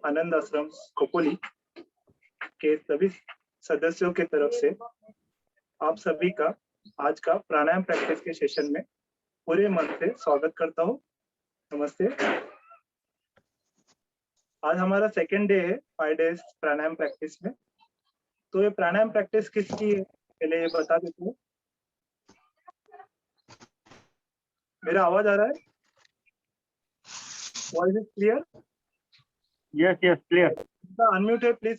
आनंद आश्रम खोपोली के सभी सदस्यों के तरफ से आप सभी का आज का प्राणायाम प्रैक्टिस के सेशन में पूरे मन से स्वागत करता हूँ। नमस्ते। आज हमारा सेकेंड डे है 5 डेज प्राणायाम प्रैक्टिस में। तो ये प्राणायाम प्रैक्टिस किसकी है पहले ये बता देता हूँ। मेरा आवाज आ रहा है? Voice is clear? Yes clear. Unmute है प्लीज,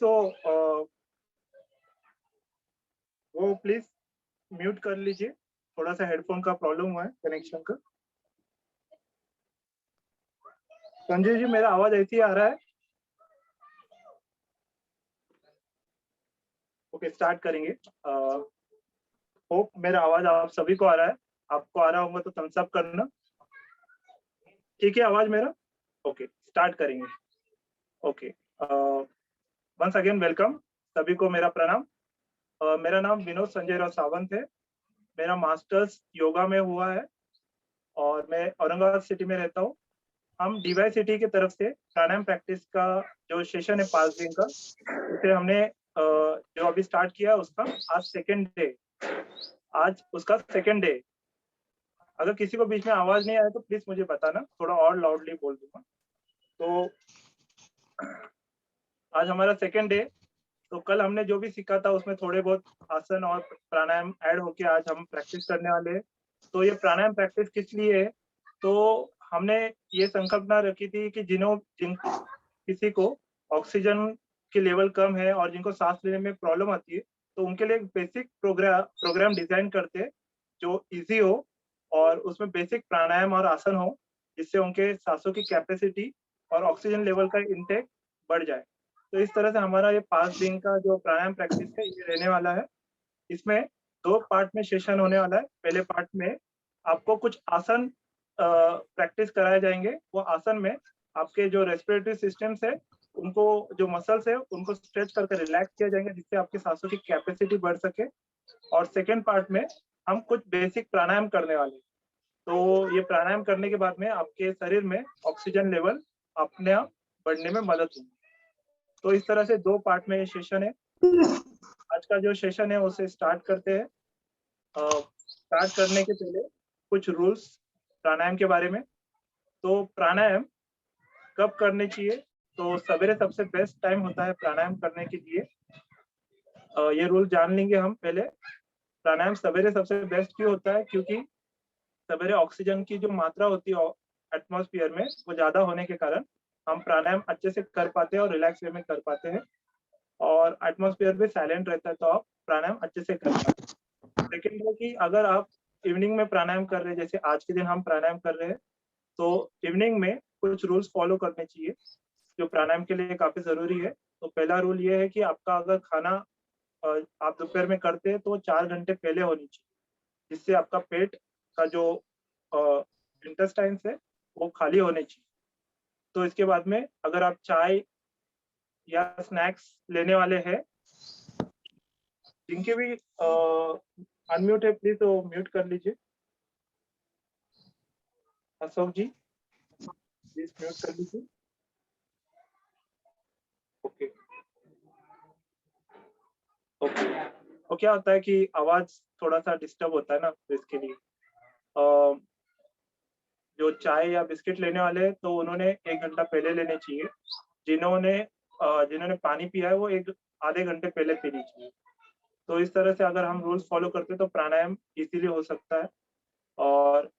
वो प्लीज म्यूट कर लीजिए। थोड़ा सा हेडफोन का प्रॉब्लम हुआ है कनेक्शन का। संजय जी मेरा आवाज ऐसे ही आ रहा है? ओके स्टार्ट करेंगे। होप मेरा आवाज आप सभी को आ रहा है। आपको आ रहा होगा तो थम्स अप करना। ठीक है आवाज मेरा? ओके स्टार्ट करेंगे। Okay once again welcome. सभी को मेरा प्रणाम। मेरा नाम विनोद संजय राव सावंत है। मेरा मास्टर्स योगा में हुआ है और मैं औरंगाबाद सिटी में रहता हूँ। हम डीवाई सिटी की तरफ से प्राणायाम प्रैक्टिस का जो सेशन है 5 दिन का, उसे हमने जो अभी स्टार्ट किया उसका आज सेकेंड डे। आज उसका सेकेंड डे। अगर किसी को बीच में आवाज नहीं आए तो प्लीज मुझे बताना, थोड़ा और लाउडली बोल दूंगा। तो आज हमारा सेकेंड डे। तो कल हमने जो भी सीखा था उसमें थोड़े बहुत आसन और प्राणायाम ऐड होके आज हम प्रैक्टिस करने वाले हैं। तो ये प्राणायाम प्रैक्टिस किस लिए है? तो हमने ये संकल्पना रखी थी कि किसी को ऑक्सीजन की लेवल कम है और जिनको सांस लेने में प्रॉब्लम आती है, तो उनके लिए एक बेसिक प्रोग्राम डिजाइन करते हैं जो इजी हो और उसमें बेसिक प्राणायाम और आसन हो, जिससे उनके सांसों की कैपेसिटी और ऑक्सीजन लेवल का इंटेक बढ़ जाए। तो इस तरह से हमारा ये 5 दिन का जो प्राणायाम प्रैक्टिस है ये रहने वाला है। इसमें 2 पार्ट में सेशन होने वाला है। पहले पार्ट में आपको कुछ आसन प्रैक्टिस कराए जाएंगे। वो आसन में आपके जो रेस्पिरेटरी सिस्टम्स है उनको, जो मसल्स है उनको स्ट्रेच करके रिलैक्स किया जाएंगे, जिससे आपकी सांसों की कैपेसिटी बढ़ सके। और सेकेंड पार्ट में हम कुछ बेसिक प्राणायाम करने वाले हैं। तो ये प्राणायाम करने के बाद में आपके शरीर में ऑक्सीजन लेवल अपने आप बढ़ने में मदद होगी। तो इस तरह से 2 पार्ट में ये सेशन है। आज का जो सेशन है उसे स्टार्ट करते हैं। स्टार्ट करने के पहले कुछ रूल्स प्राणायाम के बारे में। तो प्राणायाम कब करने चाहिए? तो सवेरे सबसे बेस्ट टाइम होता है प्राणायाम करने के लिए। ये रूल जान लेंगे हम पहले। प्राणायाम सवेरे सबसे बेस्ट क्यों होता है? क्योंकि सवेरे ऑक्सीजन की जो मात्रा होती है एटमॉस्फेयर में वो ज्यादा होने के कारण हम प्राणायाम अच्छे से कर पाते हैं और रिलैक्स वे में कर पाते हैं, और एटमॉस्फेयर भी साइलेंट रहता है तो आप प्राणायाम अच्छे से कर पाते हैं। सेकेंड है कि अगर आप इवनिंग में प्राणायाम कर रहे हैं, जैसे आज के दिन हम प्राणायाम कर रहे हैं, तो इवनिंग में कुछ रूल्स फॉलो करने चाहिए जो प्राणायाम के लिए काफी जरूरी है। तो पहला रूल ये है कि आपका अगर खाना आप दोपहर में करते हैं तो 4 घंटे पहले होनी चाहिए, जिससे आपका पेट का जो इंटेस्टाइन्स है वो खाली होने चाहिए। तो इसके बाद में अगर आप चाय या स्नैक्स लेने वाले हैं, जिनके भी अनम्यूट है प्लीज तो म्यूट कर लीजिए। अशोक जी प्लीज म्यूट कर लीजिए। Okay okay. तो क्या होता है कि आवाज थोड़ा सा डिस्टर्ब होता है ना, तो इसके लिए जो चाय या बिस्किट लेने वाले हैं तो उन्होंने 1 घंटा पहले लेने चाहिए। जिन्होंने पानी पिया है वो आधे घंटे पहले पीनी चाहिए। तो इस तरह से अगर हम रूल्स फॉलो करते हैं तो प्राणायाम इजीली हो सकता है। और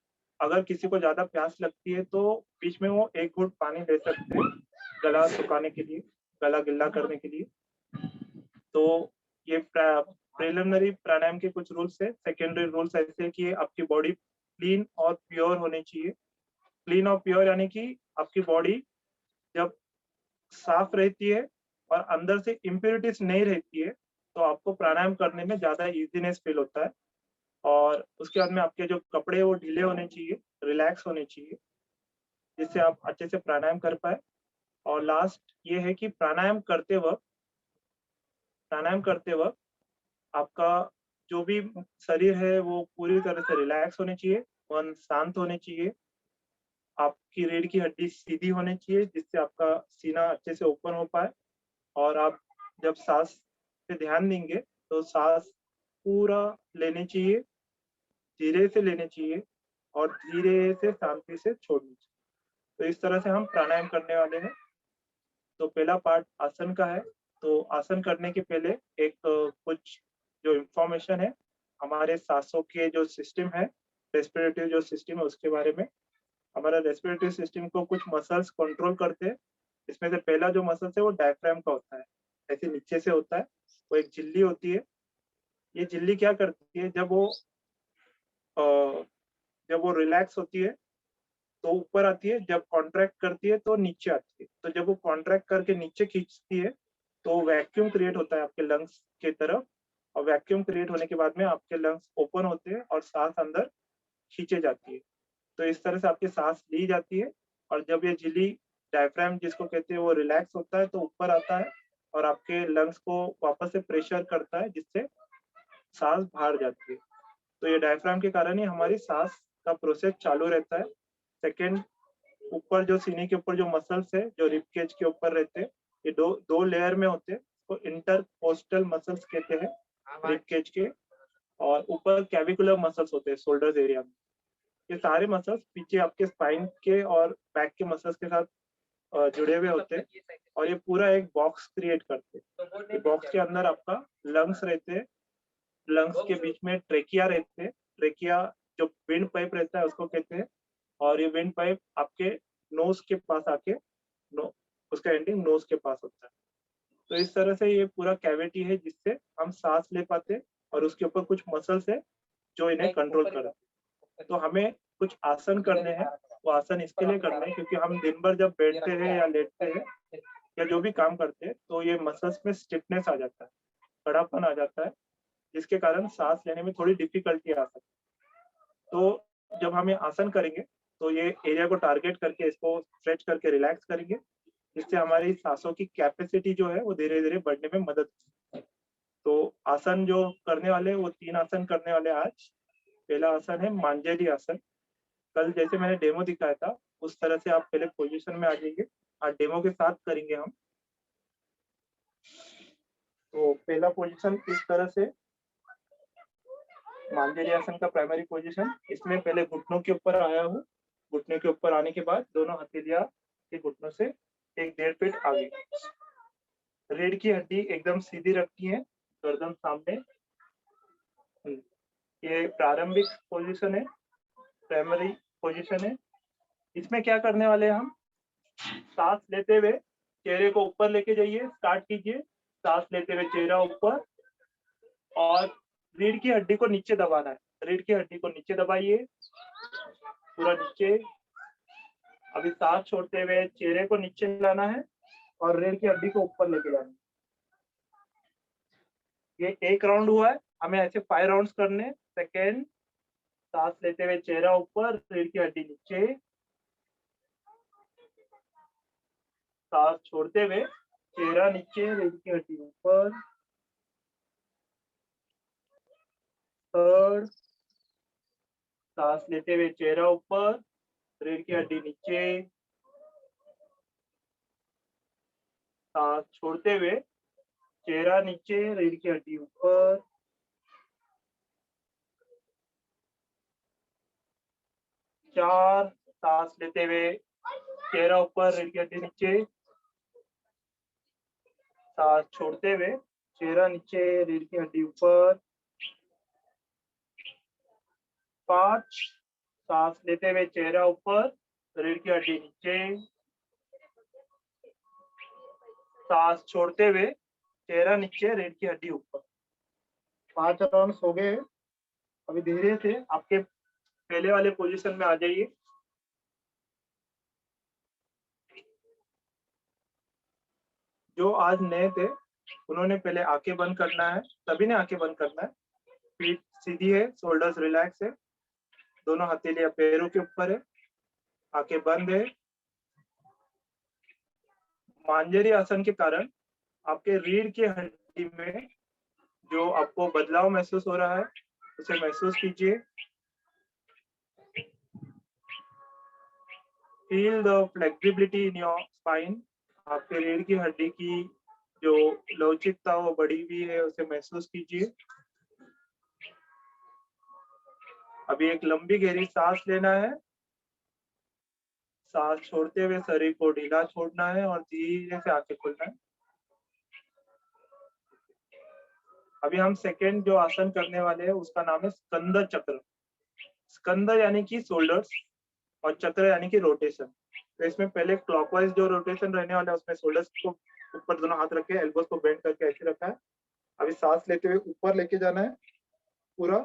अगर किसी को ज्यादा प्यास लगती है तो बीच में वो 1 घूंट पानी ले सकते हैं गला सुखाने के लिए, गला गिल्ला करने के लिए। तो ये प्रिलिमिनरी प्राणायाम के कुछ रूल्स है। सेकेंडरी रूल्स ऐसे है कि आपकी बॉडी क्लीन और प्योर होनी चाहिए। क्लीन और प्योर यानी कि आपकी बॉडी जब साफ रहती है और अंदर से इम्प्योरिटीज नहीं रहती है तो आपको प्राणायाम करने में ज्यादा इजीनेस फील होता है। और उसके बाद में आपके जो कपड़े वो ढीले होने चाहिए, रिलैक्स होने चाहिए, जिससे आप अच्छे से प्राणायाम कर पाए। और लास्ट ये है कि प्राणायाम करते वक्त आपका जो भी शरीर है वो पूरी तरह से रिलैक्स होने चाहिए, मन शांत होने चाहिए। आपकी रीढ़ की हड्डी सीधी होनी चाहिए, जिससे आपका सीना अच्छे से ओपन हो पाए। और आप जब सांस पे ध्यान देंगे तो सांस पूरा लेनी चाहिए, धीरे से लेनी चाहिए और धीरे से शांति से छोड़नी चाहिए। तो इस तरह से हम प्राणायाम करने वाले हैं। तो पहला पार्ट आसन का है। तो आसन करने के पहले एक कुछ जो इन्फॉर्मेशन है हमारे सांसों के जो सिस्टम है, रेस्पिरेटरी जो सिस्टम है उसके बारे में। हमारा रेस्पिरेटरी सिस्टम को कुछ मसल्स कंट्रोल करते हैं। इसमें से पहला जो मसल्स है वो डायफ्राम का होता है, ऐसे नीचे से होता है। वो एक झिल्ली होती है। ये झिल्ली क्या करती है, जब वो रिलैक्स होती है तो ऊपर आती है, जब कॉन्ट्रैक्ट करती है तो नीचे आती है। तो जब वो कॉन्ट्रैक्ट करके नीचे खींचती है तो वैक्यूम क्रिएट होता है आपके लंग्स के तरफ, और वैक्यूम क्रिएट होने के बाद में आपके लंग्स ओपन होते हैं और सांस अंदर खींचे जाती है। तो इस तरह से आपकी सांस ली जाती है। और जब ये झिल्ली डायफ्राम जिसको कहते हैं वो रिलैक्स होता है तो ऊपर आता है और आपके लंग्स को वापस से प्रेशर करता है, जिससे सांस बाहर जाती है। तो ये डायफ्राम के कारण ही हमारी सांस का प्रोसेस चालू रहता है। सेकेंड, ऊपर जो सीने के ऊपर जो मसल्स है जो रिब केज के ऊपर रहते हैं, ये दो लेयर में होते हैं। तो इंटरकोस्टल मसल्स कहते हैं रिब केज के। और ऊपर कैविकुलर मसल्स होते हैं शोल्डर्स एरिया में। ये सारे मसल्स पीछे आपके स्पाइन के और बैक के मसल्स के साथ जुड़े हुए होते हैं और ये पूरा एक बॉक्स क्रिएट करते हैं। ये बॉक्स के अंदर आपका लंग्स रहते हैं, लंग्स के बीच में ट्रेकिया रहते हैं। ट्रेकिया जो विंड पाइप रहता है उसको कहते हैं। और ये विंड पाइप आपके नोज के पास आके उसका एंडिंग नोज के पास होता है। तो इस तरह से ये पूरा कैविटी है जिससे हम सांस ले पाते हैं और उसके ऊपर कुछ मसल्स है जो इन्हें कंट्रोल करते हैं। तो हमें कुछ आसन करने हैं। वो आसन इसके लिए करने हैं क्योंकि हम दिन भर जब बैठते हैं या लेटते हैं या जो भी काम करते हैं तो ये मसल्स में स्टिफनेस आ जाता है, कड़ापन आ जाता है, जिसके कारण सांस लेने में थोड़ी डिफिकल्टी आ सकती है। तो जब हम ये आसन करेंगे तो ये एरिया को टारगेट करके इसको स्ट्रेच करके रिलैक्स करेंगे, जिससे हमारी सांसों की कैपेसिटी जो है वो धीरे धीरे बढ़ने में मदद। तो आसन जो करने वाले वो 3 आसन करने वाले आज। पहला आसन है मांजरी आसन। कल जैसे मैंने डेमो दिखाया था उस तरह से आप पहले पोजीशन में आ जाइए। आज डेमो के साथ करेंगे हम। तो पहला पोजीशन इस तरह से मांजरी आसन का प्राइमरी पोजीशन। इसमें पहले घुटनों के ऊपर आया हूँ। घुटने के ऊपर आने के बाद दोनों हथेलियां के घुटनों से 1-1.5 फीट आगे। रीढ़ की हड्डी एकदम सीधी रखी है, गर्दन सामने। ये प्रारंभिक पोजीशन है, प्राइमरी पोजीशन है। इसमें क्या करने वाले हैं हम, सांस लेते हुए चेहरे को ऊपर लेके जाइए, स्टार्ट कीजिए। सांस लेते हुए चेहरा ऊपर और रीढ़ की हड्डी को नीचे दबाना है। रीढ़ की हड्डी को नीचे दबाइए, पूरा नीचे। अभी सांस छोड़ते हुए चेहरे को नीचे लाना है और रीढ़ की हड्डी को ऊपर लेके जाना है। ये एक राउंड हुआ है, हमें ऐसे 5 राउंड्स करने। सेकेंड, सांस लेते हुए चेहरा ऊपर, रीढ़ की हड्डी नीचे। सांस छोड़ते हुए चेहरा नीचे, रीढ़ की हड्डी ऊपर। थर्ड, सांस लेते हुए चेहरा ऊपर, रीढ़ की हड्डी नीचे। सांस छोड़ते हुए चेहरा नीचे, रीढ़ की हड्डी ऊपर। 4, सांस लेते हुए चेहरा ऊपर, रीढ़ की हड्डी नीचे। सांस छोड़ते हुए चेहरा नीचे, रीढ़ की हड्डी ऊपर। 5, सांस लेते हुए चेहरा ऊपर, रीढ़ की हड्डी नीचे। सांस छोड़ते हुए चेहरा नीचे, रीढ़ की हड्डी ऊपर। 5 राउंड्स हो गए। अभी धीरे से आपके पहले वाले पोजीशन में आ जाइए। जो आज नए थे उन्होंने पहले आंखें बंद करना है, सभी ने आंखें बंद करना है। पीठ सीधी है, शोल्डर्स रिलैक्स है, दोनों हथेलियां पैरों के ऊपर है, आंखें बंद है। मांजरी आसन के कारण आपके रीढ़ की हड्डी में जो आपको बदलाव महसूस हो रहा है उसे महसूस कीजिए। Feel the flexibility in your spine. आपके रीढ़ की हड्डी की जो लवचिकता वो बढ़ी हुई है उसे महसूस कीजिए। अभी एक लंबी गहरी सांस लेना है, सांस छोड़ते हुए शरीर को ढीला छोड़ना है और धीरे से आंखें खोलना है। अभी हम सेकेंड जो आसन करने वाले हैं उसका नाम है स्कंद चक्र। स्कंद यानी कि शोल्डर्स और चक्र यानी कि रोटेशन। तो इसमें पहले क्लॉकवाइज जो रोटेशन रहने वाला है उसमें शोल्डर्स को ऊपर दोनों हाथ रखे, एल्बोस को बेंड करके ऐसे रखा है। अभी सांस लेते हुए ऊपर लेके जाना है पूरा,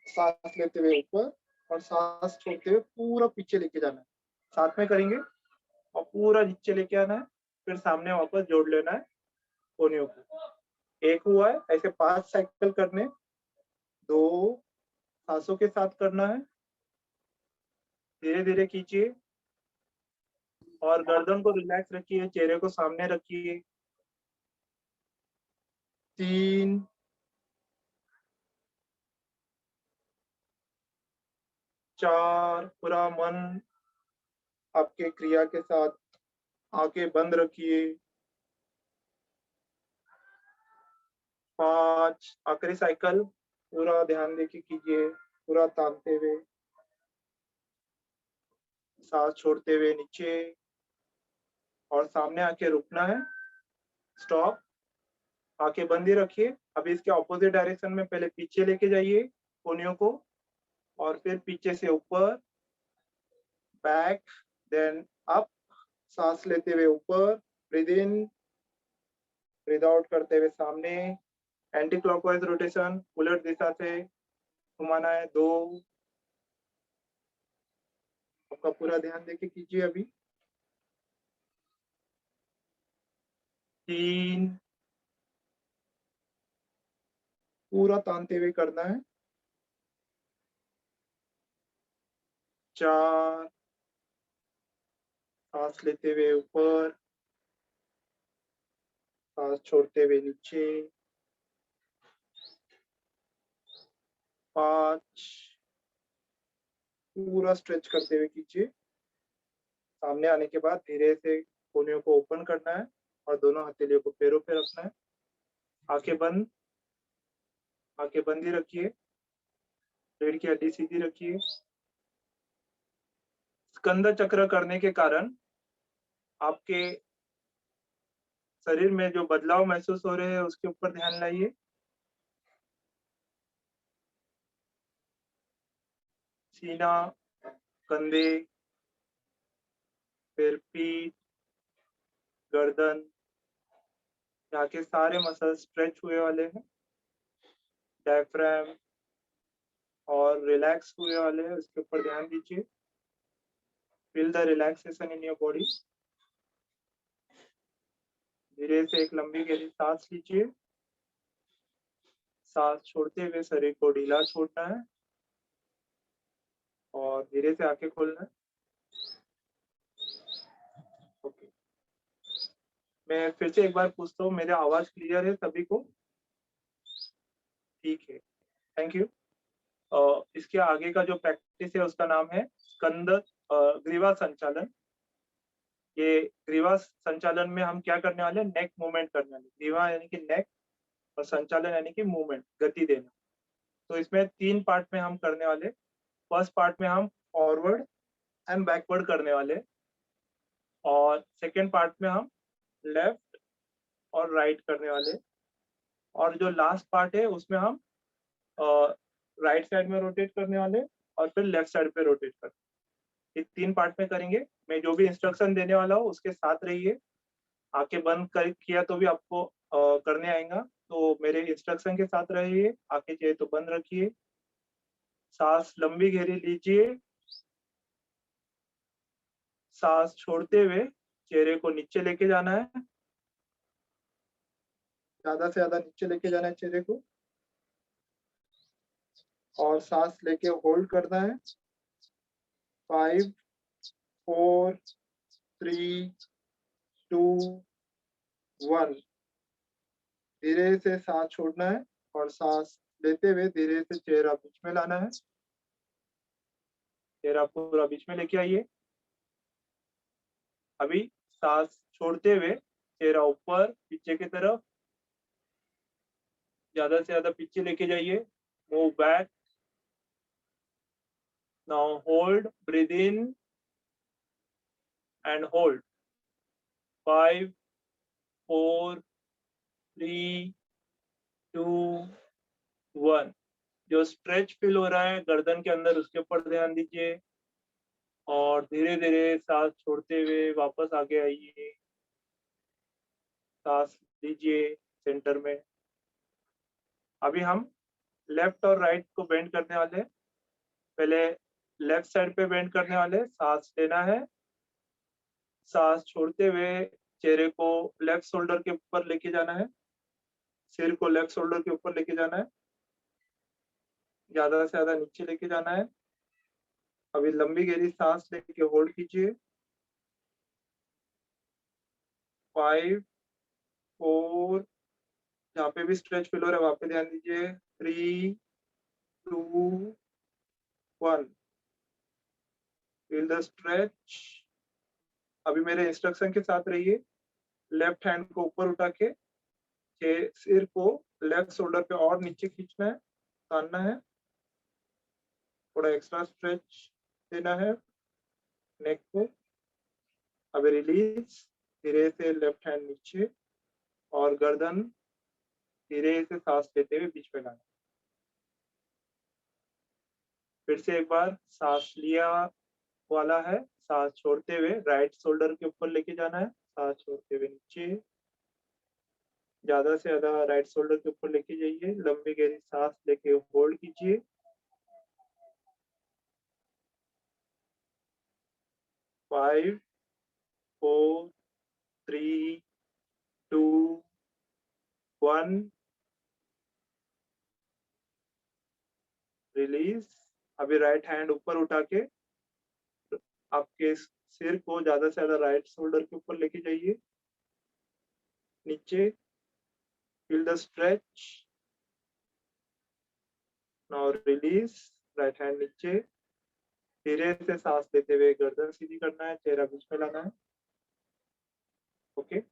सांस लेते हुए ऊपर और सांस छोड़ते हुए पूरा पीछे लेके जाना है। साथ में करेंगे और पूरा नीचे लेके आना है, फिर सामने वापस जोड़ लेना है कोनियों को। एक हुआ है, ऐसे 5 साइकिल करने, 2 सांसों के साथ करना है। धीरे धीरे कीजिए और गर्दन को रिलैक्स रखिए, चेहरे को सामने रखिए। 3, 4, पूरा मन आपके क्रिया के साथ, आंखें बंद रखिए। 5, आखिरी साइकिल पूरा ध्यान देके कीजिए, पूरा तानते हुए, सांस छोड़ते हुए नीचे और सामने आके रुकना है। स्टॉप, आंखें बंद ही रखिए। अभी इसके ऑपोजिट डायरेक्शन में पहले पीछे लेके जाइए कोनियों को और फिर पीछे से ऊपर, बैक, देन अप। सांस लेते हुए ऊपर, ब्रीद इन, ब्रीद आउट करते हुए सामने। एंटी क्लॉकवाइज रोटेशन, उलट दिशा से घुमाना है। 2, आपका पूरा ध्यान देके कीजिए। अभी 3, पूरा तानते हुए करना है। 4, सांस लेते हुए ऊपर, सांस छोड़ते हुए नीचे। 5, पूरा स्ट्रेच करते हुए कीजिए। सामने आने के बाद धीरे से कोनियों को ओपन करना है और दोनों हथेलियों को पैरों पे रखना है। आंखें बंद, आंखें बंद ही रखिए, रीढ़ की हड्डी सीधी रखिए। स्कंद चक्र करने के कारण आपके शरीर में जो बदलाव महसूस हो रहे हैं उसके ऊपर ध्यान लाइए। सीना, कंधे, फिर पीठ, गर्दन, यहाँ के सारे मसल स्ट्रेच हुए वाले हैं। डायफ्राम और रिलैक्स हुए वाले हैं, उसके ऊपर ध्यान दीजिए। Feel the relaxation in your body. धीरे से एक लंबी गहरी सांस लीजिए, सांस छोड़ते हुए शरीर को ढीला छोड़ना है और धीरे से आंखें खोलना है। ओके, मैं फिर से एक बार पूछता हूँ, मेरी आवाज क्लियर है सभी को? ठीक है, थैंक यू। इसके आगे का जो प्रैक्टिस है उसका नाम है स्कंद ग्रीवा संचालन। ये ग्रीवा संचालन में हम क्या करने वाले हैं? नेक मूवमेंट करने वाले। ग्रीवा यानी कि नेक और संचालन यानी कि मूवमेंट, गति देना। तो इसमें 3 पार्ट में हम करने वाले। फर्स्ट पार्ट में हम फॉरवर्ड एंड बैकवर्ड करने वाले और सेकेंड पार्ट में हम लेफ्ट और राइट करने वाले और जो लास्ट पार्ट है उसमें हम राइट साइड में रोटेट करने वाले और फिर लेफ्ट साइड पे रोटेट करने। ये 3 पार्ट में करेंगे। मैं जो भी इंस्ट्रक्शन देने वाला हूँ उसके साथ रहिए। आंखें बंद कर किया तो भी आपको करने आएगा, तो मेरे इंस्ट्रक्शन के साथ रहिए। आंखें चाहिए तो बंद रखिए, सांस लंबी गहरी लीजिए, सांस छोड़ते हुए चेहरे को नीचे लेके जाना है, ज्यादा से ज्यादा नीचे लेके जाना है चेहरे को और सांस लेके होल्ड करना है। 5, 4, 3, 2, 1। धीरे से सांस छोड़ना है और सांस लेते हुए धीरे से चेहरा बीच में लाना है। चेहरा पूरा बीच में लेके आइए। अभी सांस छोड़ते हुए चेहरा ऊपर पीछे की तरफ, ज्यादा से ज्यादा पीछे लेके जाइए, move back, now hold, breathe in and hold, 5 4 3 2 1। जो स्ट्रेच फील हो रहा है गर्दन के अंदर उसके ऊपर ध्यान दीजिए और धीरे धीरे सांस छोड़ते हुए वापस आगे आइए, सांस लीजिए सेंटर में। अभी हम लेफ्ट और राइट को बेंड करने वाले हैं। पहले लेफ्ट साइड पे बेंड करने वाले, सांस लेना है, सांस छोड़ते हुए चेहरे को लेफ्ट शोल्डर के ऊपर लेके जाना है, सिर को लेफ्ट शोल्डर के ऊपर लेके जाना है, ज्यादा से ज्यादा नीचे लेके जाना है। अभी लंबी गहरी सांस लेके होल्ड कीजिए, 5 4, जहाँ पे भी स्ट्रेच फील हो रहा है वहां पे ध्यान दीजिए, 3 2 1। Feel the stretch. अभी मेरे इंस्ट्रक्शन के साथ रहिए, लेफ्ट हैंड को ऊपर उठा के सिर को लेफ्ट शोल्डर पे और नीचे खींचना है, तानना है, थोड़ा एक्स्ट्रा स्ट्रेच देना है नेक को। अभी रिलीज, धीरे से लेफ्ट हैंड नीचे और गर्दन धीरे से सांस लेते हुए बीच में लाना। फिर से एक बार सांस लिया वाला है, सांस छोड़ते हुए राइट शोल्डर के ऊपर लेके जाना है, सांस छोड़ते हुए नीचे, ज्यादा से ज्यादा राइट शोल्डर के ऊपर लेके जाइए, लंबी गहरी सांस लेके होल्ड कीजिए, 5 4 3 2 1। रिलीज। अभी राइट हैंड ऊपर उठा के आपके सिर को ज्यादा से ज्यादा राइट शोल्डर के ऊपर लेके जाइए, नीचे, feel the stretch. Now release, right hand नीचे, धीरे से सांस लेते हुए गर्दन सीधी करना है, चेहरा बीच में लाना है। ओके,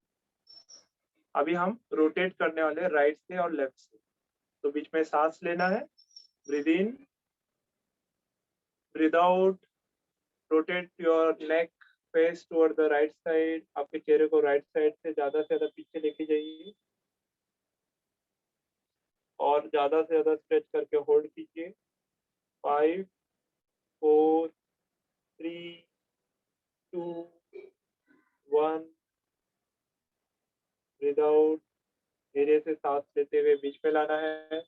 अभी हम रोटेट करने वाले हैं राइट से और लेफ्ट से। तो बीच में सांस लेना है, breathe in, breathe out, rotate your neck face toward the right side. आपके चेहरे को राइट साइड से ज्यादा पीछे लेके जाइए और ज्यादा से ज्यादा स्ट्रेच करके होल्ड कीजिए, 5 4 3 2 1। ब्रीद आउट, धीरे से सांस लेते हुए बीच में लाना है।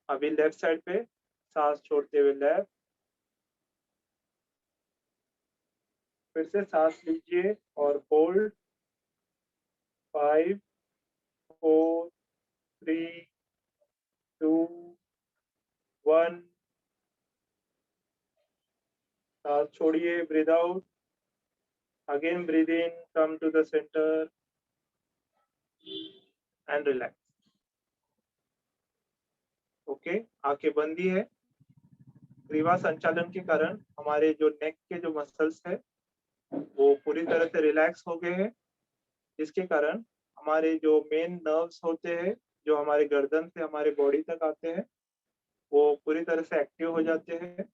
अभी लेफ्ट साइड पे सांस छोड़ते हुए लेफ्ट, फिर से सांस लीजिए और होल्ड, 5 4 3 2 1। सांस छोड़िए, breathe out, again breathe in, come to the centre and relax. Okay, आंखें बंदी है। ग्रीवा संचालन के कारण हमारे जो नेक के जो मसल्स है वो पूरी तरह से रिलैक्स हो गए हैं, जिसके कारण हमारे जो मेन नर्व्स होते हैं जो हमारे गर्दन से हमारे बॉडी तक आते हैं वो पूरी तरह से एक्टिव हो जाते हैं।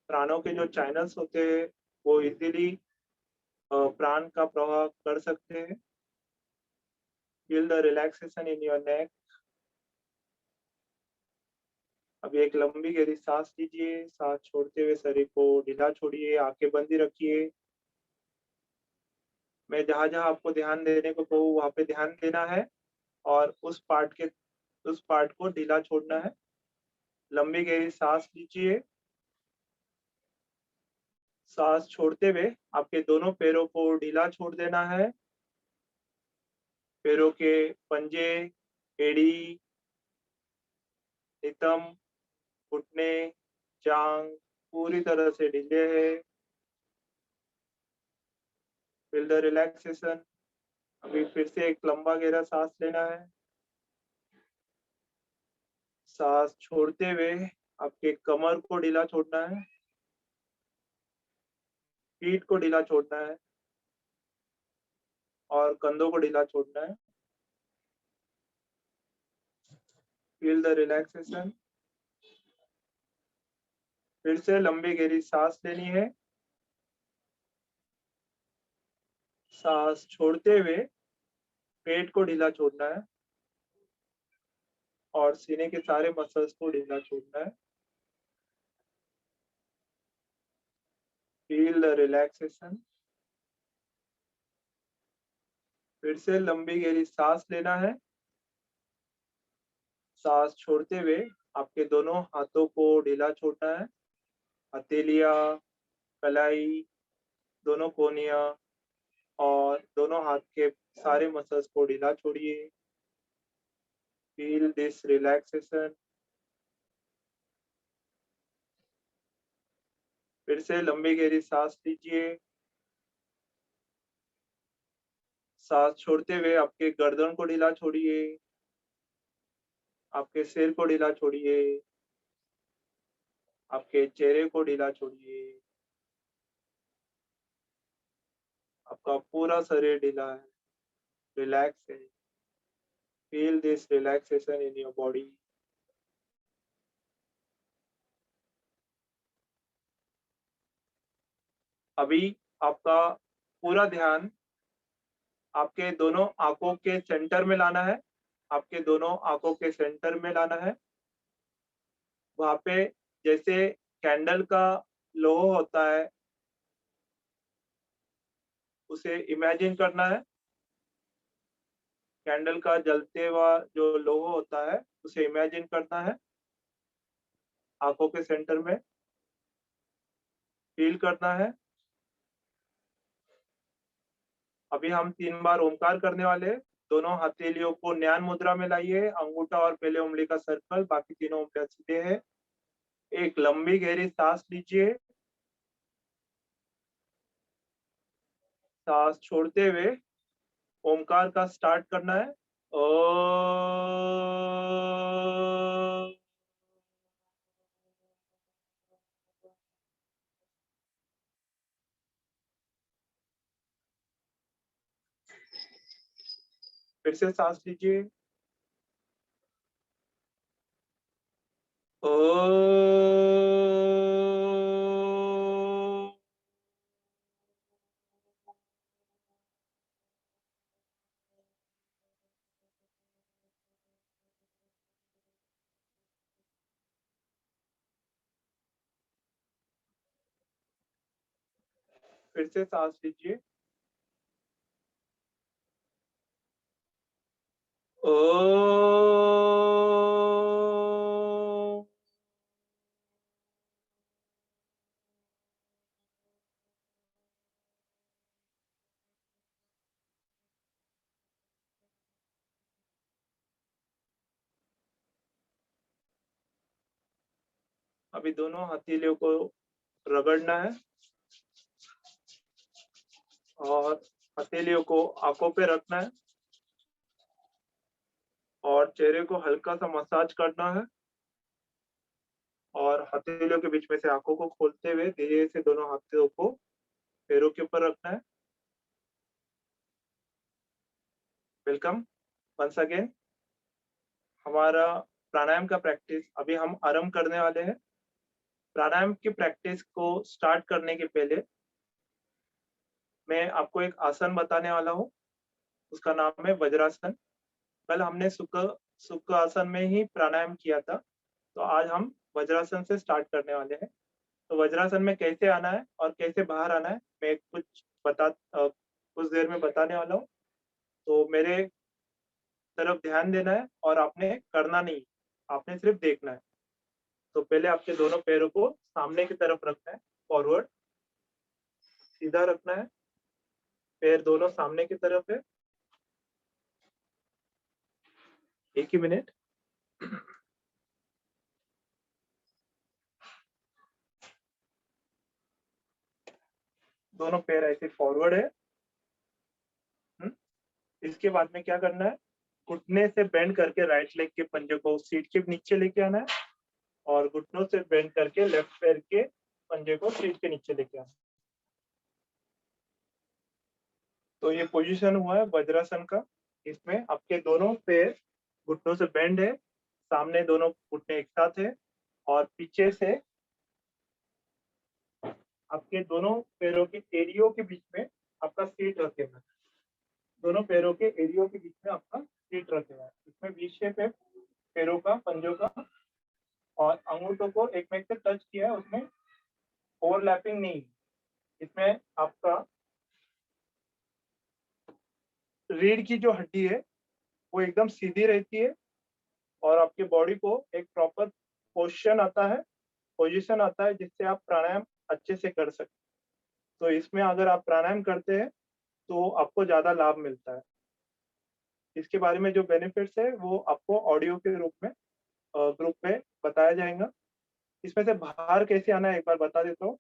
प्राणों के जो चैनल्स होते हैं वो इजीली प्राण का प्रवाह कर सकते हैं। Feel the relaxation in your neck. अभी एक लंबी गहरी सांस लीजिए, सांस छोड़ते हुए शरीर को ढीला छोड़िए, आंखें बंदी रखिए। मैं जहां जहां आपको ध्यान देने को कहूँ वहां पे ध्यान देना है और उस पार्ट को ढीला छोड़ना है। लंबी गहरी सांस लीजिए, सांस छोड़ते हुए आपके दोनों पैरों को ढीला छोड़ देना है। पैरों के पंजे, एड़ी, नितंब, घुटने, जांग पूरी तरह से ढीले है। Feel the relaxation. अभी फिर से एक लंबा गहरा सांस लेना है, सांस छोड़ते हुए आपके कमर को ढीला छोड़ना है। पीठ को ढीला छोड़ना है और कंधों को ढीला छोड़ना है। Feel the relaxation. फिर से लंबी गहरी सांस लेनी है। सांस छोड़ते हुए पेट को ढीला छोड़ना है और सीने के सारे मसल्स को ढीला छोड़ना है। Feel the relaxation. फिर से लंबी गहरी सांस लेना है। सांस छोड़ते हुए आपके दोनों हाथों को ढीला छोड़ना है। हथेलियां, कलाई, दोनों कोहनियां और दोनों हाथ के सारे मसल्स को ढीला छोड़िए। Feel this relaxation. फिर से लंबी गहरी सांस लीजिए। सांस छोड़ते हुए आपके गर्दन को ढीला छोड़िए, आपके सिर को ढीला छोड़िए, आपके चेहरे को ढीला छोड़िए। आपका पूरा शरीर ढीला है, रिलैक्स है। Feel this relaxation in your body. अभी आपका पूरा ध्यान आपके दोनों आंखों के सेंटर में लाना है। आपके दोनों आंखों के सेंटर में लाना है। वहां पे जैसे कैंडल का लोहो होता है, उसे इमेजिन करना है। कैंडल का जलते हुआ जो लोहो होता है उसे इमेजिन करना है। आंखों के सेंटर में फील करना है। अभी हम 3 बार ओमकार करने वाले हैं। दोनों हथेलियों को न्यान मुद्रा में लाइए। अंगूठा और पहले उंगली का सर्कल, बाकी तीनों उंगलियां सीधे हैं। एक लंबी गहरी सांस लीजिए। सांस छोड़ते हुए ओमकार का स्टार्ट करना है। ओ। फिर से सांस लीजिए। ओ। फिर से सांस लीजिए। ओ। अभी दोनों हथेलियों को रगड़ना है और हथेलियों को आंखों पे रखना है और चेहरे को हल्का सा मसाज करना है और हथेलियों के बीच में से आंखों को खोलते हुए धीरे से दोनों हाथों को पैरों के ऊपर रखना है। Welcome once again. हमारा प्राणायाम का प्रैक्टिस अभी हम आरंभ करने वाले हैं। प्राणायाम की प्रैक्टिस को स्टार्ट करने के पहले मैं आपको एक आसन बताने वाला हूँ। उसका नाम है वज्रासन। कल हमने सुख आसन में ही प्राणायाम किया था, तो आज हम वज्रासन से स्टार्ट करने वाले हैं। तो वज्रासन में कैसे आना है और कैसे बाहर आना है मैं कुछ देर में बताने वाला हूँ। तो मेरे तरफ ध्यान देना है और आपने करना नहीं, आपने सिर्फ देखना है। तो पहले आपके दोनों पैरों को सामने की तरफ रखना है, फॉरवर्ड सीधा रखना है। पैर दोनों सामने की तरफ है। एक ही मिनट। दोनों पैर ऐसे फॉरवर्ड है। इसके बाद में क्या करना है, घुटने से बेंड करके राइट लेग के पंजे को सीट के नीचे लेके आना है और घुटनों से बेंड करके लेफ्ट पैर के पंजे को सीट के नीचे लेके आना है। तो ये पोजीशन हुआ है वज्रासन का। इसमें आपके दोनों पैर घुटनों से बेंड है, सामने दोनों घुटने एक साथ है, और पीछे से आपके दोनों पैरों के एड़ियों के बीच में आपका सीट रखे हुए है। दोनों पैरों के एड़ियों के बीच में आपका सीट रखे हुए है। इसमें वी शेप है पैरों का, पंजों का, और अंगूठों को एक में से टच किया है, उसमें ओवरलैपिंग नहीं है। इसमें आपका रीढ़ की जो हड्डी है वो एकदम सीधी रहती है, और आपके बॉडी को एक प्रॉपर पोजीशन आता है जिससे आप प्राणायाम अच्छे से कर सकते। तो इसमें अगर आप प्राणायाम करते हैं तो आपको ज्यादा लाभ मिलता है। इसके बारे में जो बेनिफिट्स है वो आपको ऑडियो के रूप में ग्रुप में बताया जाएगा। इसमें से बाहर कैसे आना है एक बार बता देता हूँ।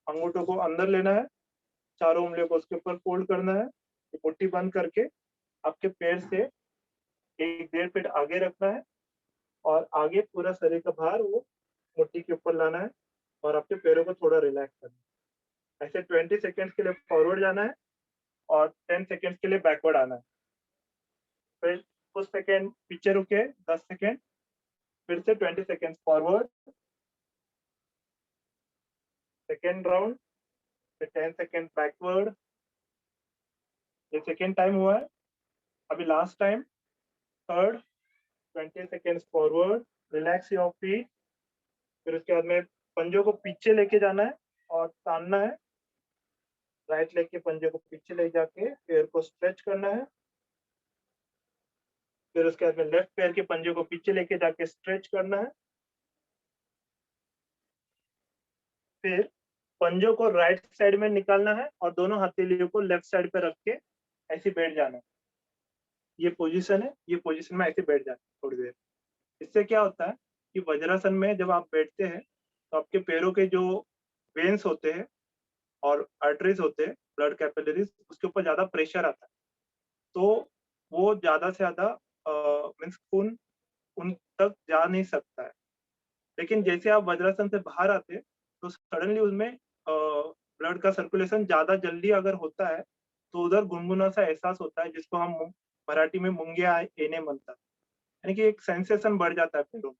अंगूठों को अंदर लेना है, चारों उंगलियों को उसके ऊपर फोल्ड करना है, मुट्ठी बंद करके आपके पैर से 1-1.5 फीट आगे रखना है, और आगे पूरा शरीर का भार वो मुट्ठी के ऊपर लाना है, और आपके पैरों को थोड़ा रिलैक्स करना है। ऐसे 20 सेकेंड्स के लिए फॉरवर्ड जाना है, और 10 सेकेंड्स के लिए बैकवर्ड आना है। फिर कुछ सेकेंड पीछे रुके, 10 सेकेंड, फिर से 20 सेकेंड फॉरवर्ड, सेकेंड राउंड, फिर 10 सेकेंड बैकवर्ड। ये सेकेंड टाइम हुआ है। अभी last time, third, 20 seconds forward, relax your feet. फिर उसके बाद में पंजों को पीछे लेके जाना है और तानना है। राइट लेग के पंजे को पीछे ले जाके पैर को स्ट्रेच करना है। फिर उसके बाद में लेफ्ट पैर के पंजे को पीछे लेके जाके स्ट्रेच करना है। फिर पंजों को राइट साइड में निकालना है, और दोनों हथेलियों को लेफ्ट साइड पे रख के ऐसे बैठ जाना है। ये पोजीशन है, ये पोजीशन में ऐसे बैठ जाना है थोड़ी देर। इससे क्या होता है कि वज्रासन में जब आप बैठते हैं तो आपके पैरों के जो वेन्स होते हैं और आर्टरीज होते हैं, ब्लड कैपिलरीज, उसके ऊपर ज्यादा प्रेशर आता है। तो वो ज्यादा से ज्यादा मीन्स खून उन तक जा नहीं सकता है। लेकिन जैसे आप वज्रासन से बाहर आते हैं तो सडनली उसमें ब्लड का सर्कुलेशन ज्यादा जल्दी अगर होता है तो उधर गुनगुना सा एहसास होता है, जिसको हम मराठी में मुंग्या एने मनता है, यानी कि एक सेंसेशन बढ़ जाता है पैरों में।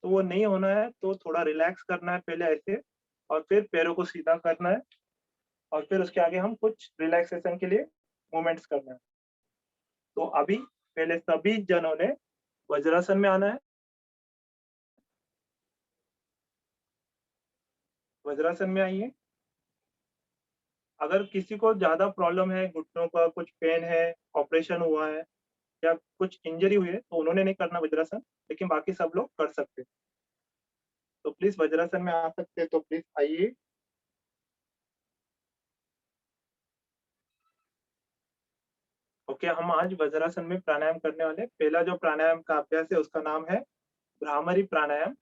तो वो नहीं होना है तो थोड़ा रिलैक्स करना है पहले ऐसे, और फिर पैरों को सीधा करना है, और फिर उसके आगे हम कुछ रिलैक्सेशन के लिए मूवमेंट्स करना है। तो अभी पहले सभी जनों ने वज्रासन में आना है। वज्रासन में आइए। अगर किसी को ज्यादा प्रॉब्लम है, घुटनों का कुछ पेन है, ऑपरेशन हुआ है, या कुछ इंजरी हुई है, तो उन्होंने नहीं करना वज्रासन, लेकिन बाकी सब लोग कर सकते हैं। तो प्लीज वज्रासन में आ सकते हैं तो प्लीज आइए। ओके, हम आज वज्रासन में प्राणायाम करने वाले। पहला जो प्राणायाम का अभ्यास है उसका नाम है भ्रामरी प्राणायाम।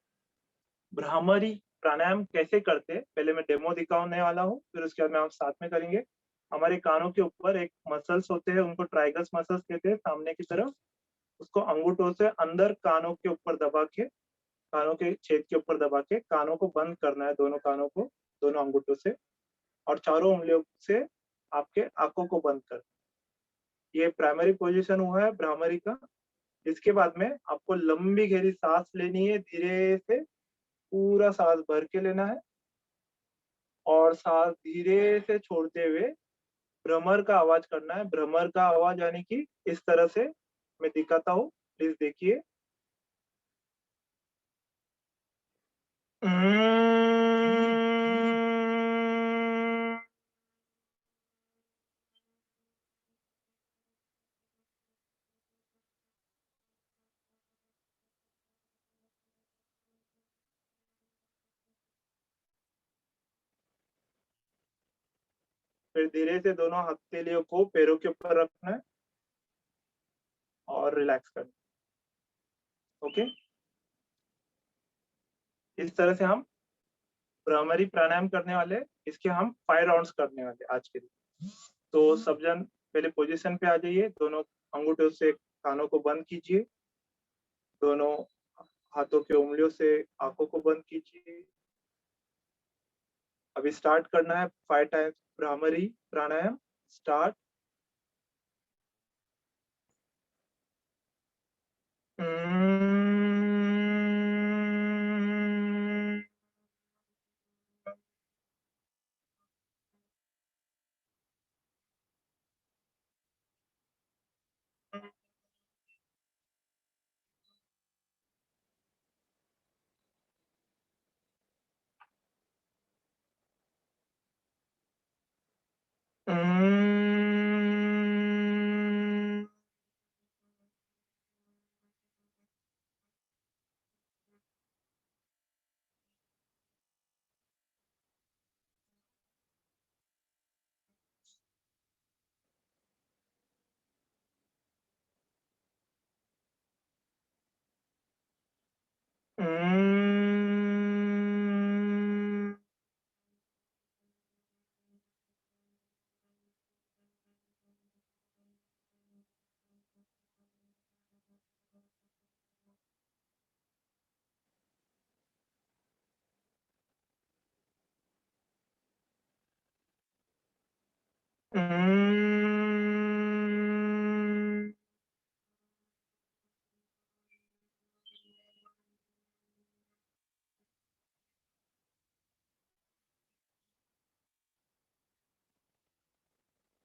भ्रामरी प्राणायाम कैसे करते हैं पहले मैं डेमो दिखाने वाला हूँ, फिर उसके बाद में हम साथ में करेंगे। हमारे कानों के ऊपर एक मसल्स होते हैं, उनको ट्राइगस मसल्स कहते हैं, सामने की तरफ। उसको अंगूठों से अंदर कानों के ऊपर दबा के, कानों के छेद के ऊपर दबा के कानों को बंद करना है, दोनों कानों को दोनों अंगूठों से, और चारों उंगलियों से आपके आंखों को बंद कर। ये प्राइमरी पोजीशन हुआ है भ्रामरी का। इसके बाद में आपको लंबी गहरी सांस लेनी है, धीरे से पूरा सांस भर के लेना है, और सांस धीरे से छोड़ते हुए भ्रमर का आवाज करना है। भ्रमर का आवाज यानी कि इस तरह से मैं दिखाता हूँ, प्लीज देखिए। फिर धीरे से दोनों हथेलियों को पैरों के ऊपर रखना है और रिलैक्स करना है। ओके, इस तरह से हम भ्रामरी प्राणायाम करने वाले। इसके हम 5 राउंड्स करने वाले आज के लिए। तो सब जन पहले पोजीशन पे आ जाइए, दोनों अंगूठों से कानों को बंद कीजिए, दोनों हाथों के उंगलियों से आंखों को बंद कीजिए। अभी स्टार्ट करना है 5 टाइम्स भ्रामरी प्राणायाम। स्टार्ट।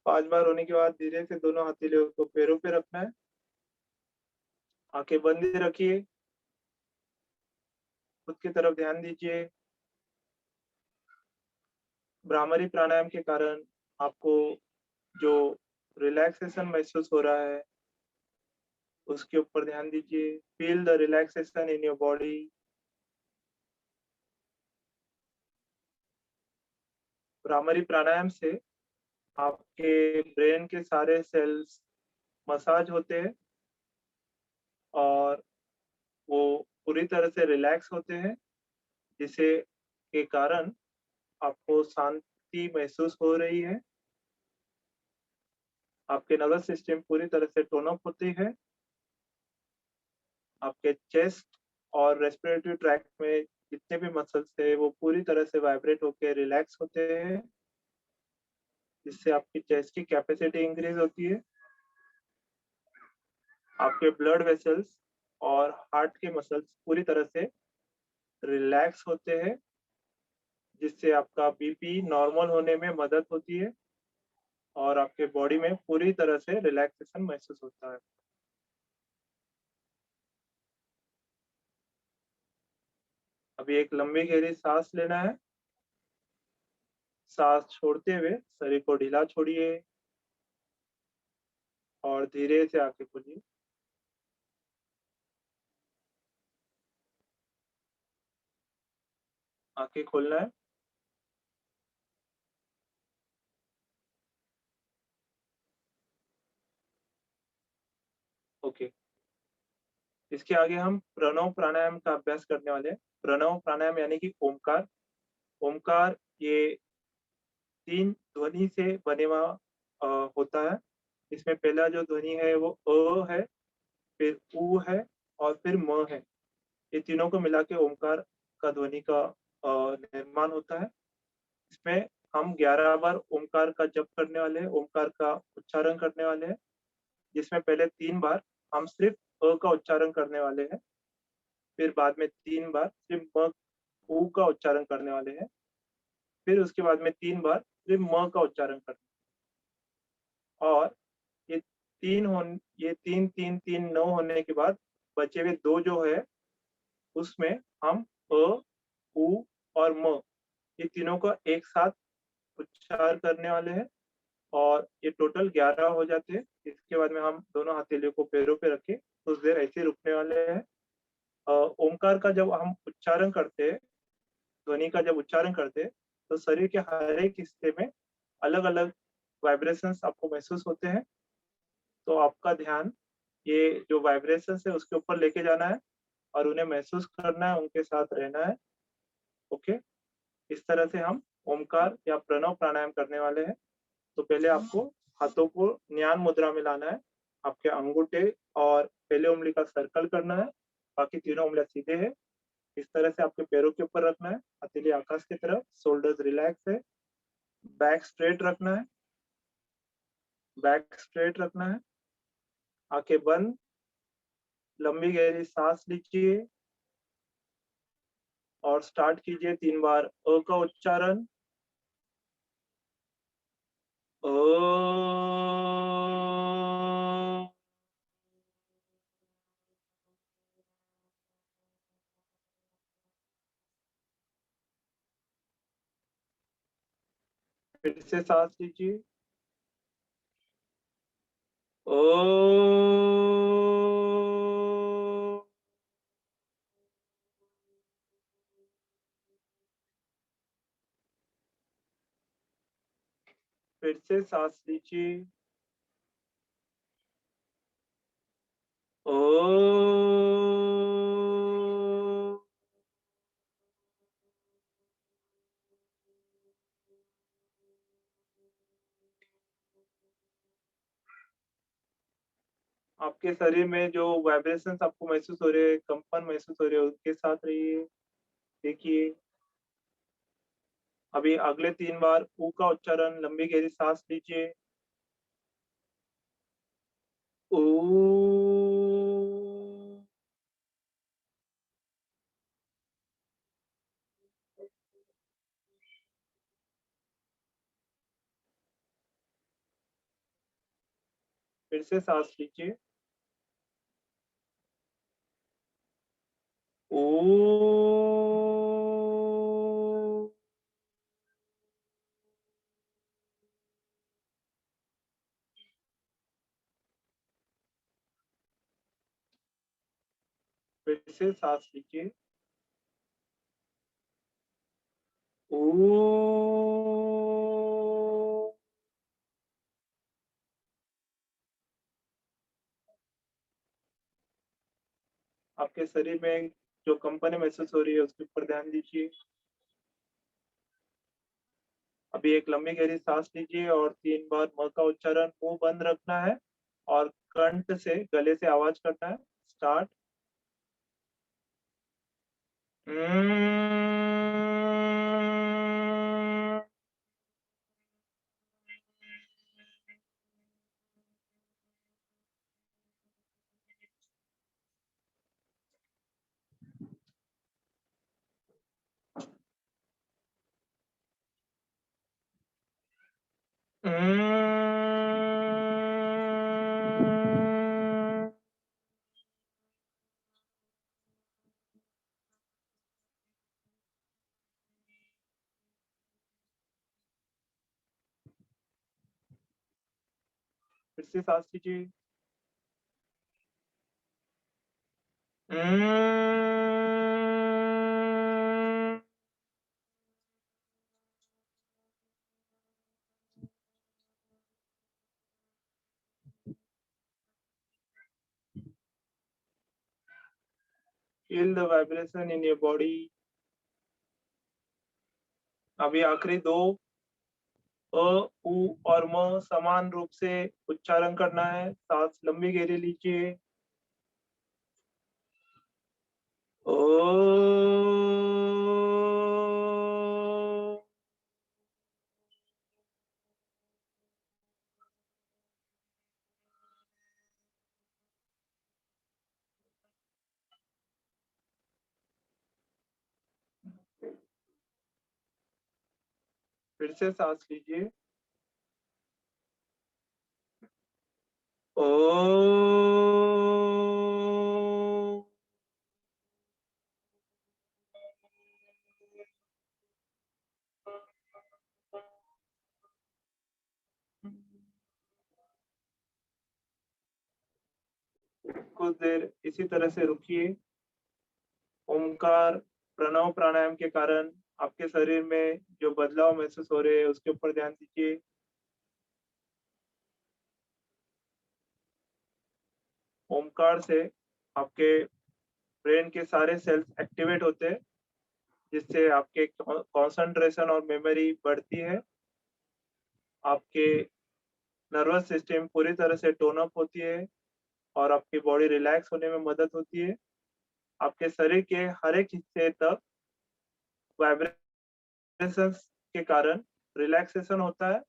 5 बार होने के बाद धीरे से दोनों हथेलियों को पैरों पे रखना है। आंखें बंद रखिए, खुद की तरफ ध्यान दीजिए। भ्रामरी प्राणायाम के कारण आपको जो रिलैक्सेशन महसूस हो रहा है उसके ऊपर ध्यान दीजिए। Feel the relaxation in your body. Bhramari pranayama से आपके ब्रेन के सारे सेल्स मसाज होते हैं और वो पूरी तरह से रिलैक्स होते हैं, जिसे के कारण आपको शांति महसूस हो रही है। आपके नर्वस सिस्टम पूरी तरह से टोन अप होती है। आपके चेस्ट और रेस्पिरेटरी ट्रैक्ट में जितने भी मसल्स है वो पूरी तरह से वाइब्रेट होकर रिलैक्स होते हैं, जिससे आपकी चेस्ट की कैपेसिटी इंक्रीज होती है। आपके ब्लड वेसल्स और हार्ट के मसल्स पूरी तरह से रिलैक्स होते हैं, जिससे आपका बीपी नॉर्मल होने में मदद होती है और आपके बॉडी में पूरी तरह से रिलैक्सेशन महसूस होता है। अभी एक लंबी गहरी सांस लेना है। सांस छोड़ते हुए शरीर को ढीला छोड़िए और धीरे से आंखें खोलिए। आंखें खोलना है। ओके, इसके आगे हम प्रणव प्राणायाम का अभ्यास करने वाले हैं। प्रणव प्राणायाम यानी कि ओमकार। ओमकार ये 3 ध्वनि से बने हुआ होता है। इसमें पहला जो ध्वनि है वो अ है, फिर उ है और फिर म है। ये तीनों को मिला के ओमकार का ध्वनि का निर्माण होता है। इसमें हम 11 बार ओमकार का जप करने वाले हैं, ओमकार का उच्चारण करने वाले हैं, जिसमें पहले 3 बार हम सिर्फ अ का उच्चारण करने वाले हैं, फिर बाद में 3 बार सिर्फ म, उ का उच्चारण करने वाले हैं, फिर उसके बाद में 3 बार सिर्फ म का उच्चारण करने। और ये ये 3 3 3 9 होने के बाद बचे हुए 2 जो है उसमें हम अ, उ और म ये तीनों का एक साथ उच्चार करने वाले हैं और ये टोटल 11 हो जाते हैं। इसके बाद में हम दोनों हथेलियों को पैरों पे रख के कुछ देर ऐसे ही रुकने वाले हैं। ओमकार का जब हम उच्चारण करते हैं, ध्वनि का जब उच्चारण करते हैं, तो शरीर के हर एक हिस्से में अलग अलग वाइब्रेशंस आपको महसूस होते हैं। तो आपका ध्यान ये जो वाइब्रेशंस है उसके ऊपर लेके जाना है और उन्हें महसूस करना है, उनके साथ रहना है। ओके, इस तरह से हम ओमकार या प्रणव प्राणायाम करने वाले हैं। तो पहले आपको हाथों को ज्ञान मुद्रा में लाना है। आपके अंगूठे और पहले उंगली का सर्कल करना है, बाकी तीनों उंगलियां सीधे हैं। इस तरह से आपके पैरों के ऊपर रखना है, हथेली आकाश की तरफ, शोल्डर्स रिलैक्स है, बैक स्ट्रेट रखना है, बैक स्ट्रेट रखना है। आंखें बंद, लंबी गहरी सांस लीजिए और स्टार्ट कीजिए 3 बार अ का उच्चारण। अ, फिर से सांस लीजिए। ओ, फिर से सांस लीजिए। ओ, आपके शरीर में जो वाइब्रेशंस आपको महसूस हो रहे हैं, कंपन महसूस हो रहे हैं, उसके साथ रहिए। देखिए, अभी अगले 3 बार ऊ का उच्चारण, लंबी गहरी सांस लीजिए। ऊ, फिर से सांस लीजिए। ओ, फिर से सांस लीजिए। ओ, आपके शरीर में जो कंपन महसूस हो रही है उसके ऊपर ध्यान दीजिए। अभी एक लंबी गहरी सांस लीजिए और 3 बार म का उच्चारण मुंह बंद रखना है और कंठ से गले से आवाज करना है। स्टार्ट। फिर से सांस लीजिए। Feel the vibration in your body। अभी आखिरी दो अ, उ और म समान रूप से उच्चारण करना है। सांस लंबी गहरी लीजिए। ओ, फिर से सांस लीजिए। ओ, कुछ देर इसी तरह से रुकिए। ओमकार प्रणव प्राणायाम के कारण आपके शरीर में जो बदलाव महसूस हो रहे हैं उसके ऊपर ध्यान दीजिए। ओमकार से आपके ब्रेन के सारे सेल्स एक्टिवेट होते हैं, जिससे आपके कंसंट्रेशन और मेमोरी बढ़ती है। आपके नर्वस सिस्टम पूरी तरह से टोन अप होती है और आपकी बॉडी रिलैक्स होने में मदद होती है। आपके शरीर के हर एक हिस्से तक वाइब्रेशंस के कारण रिलैक्सेशन होता है,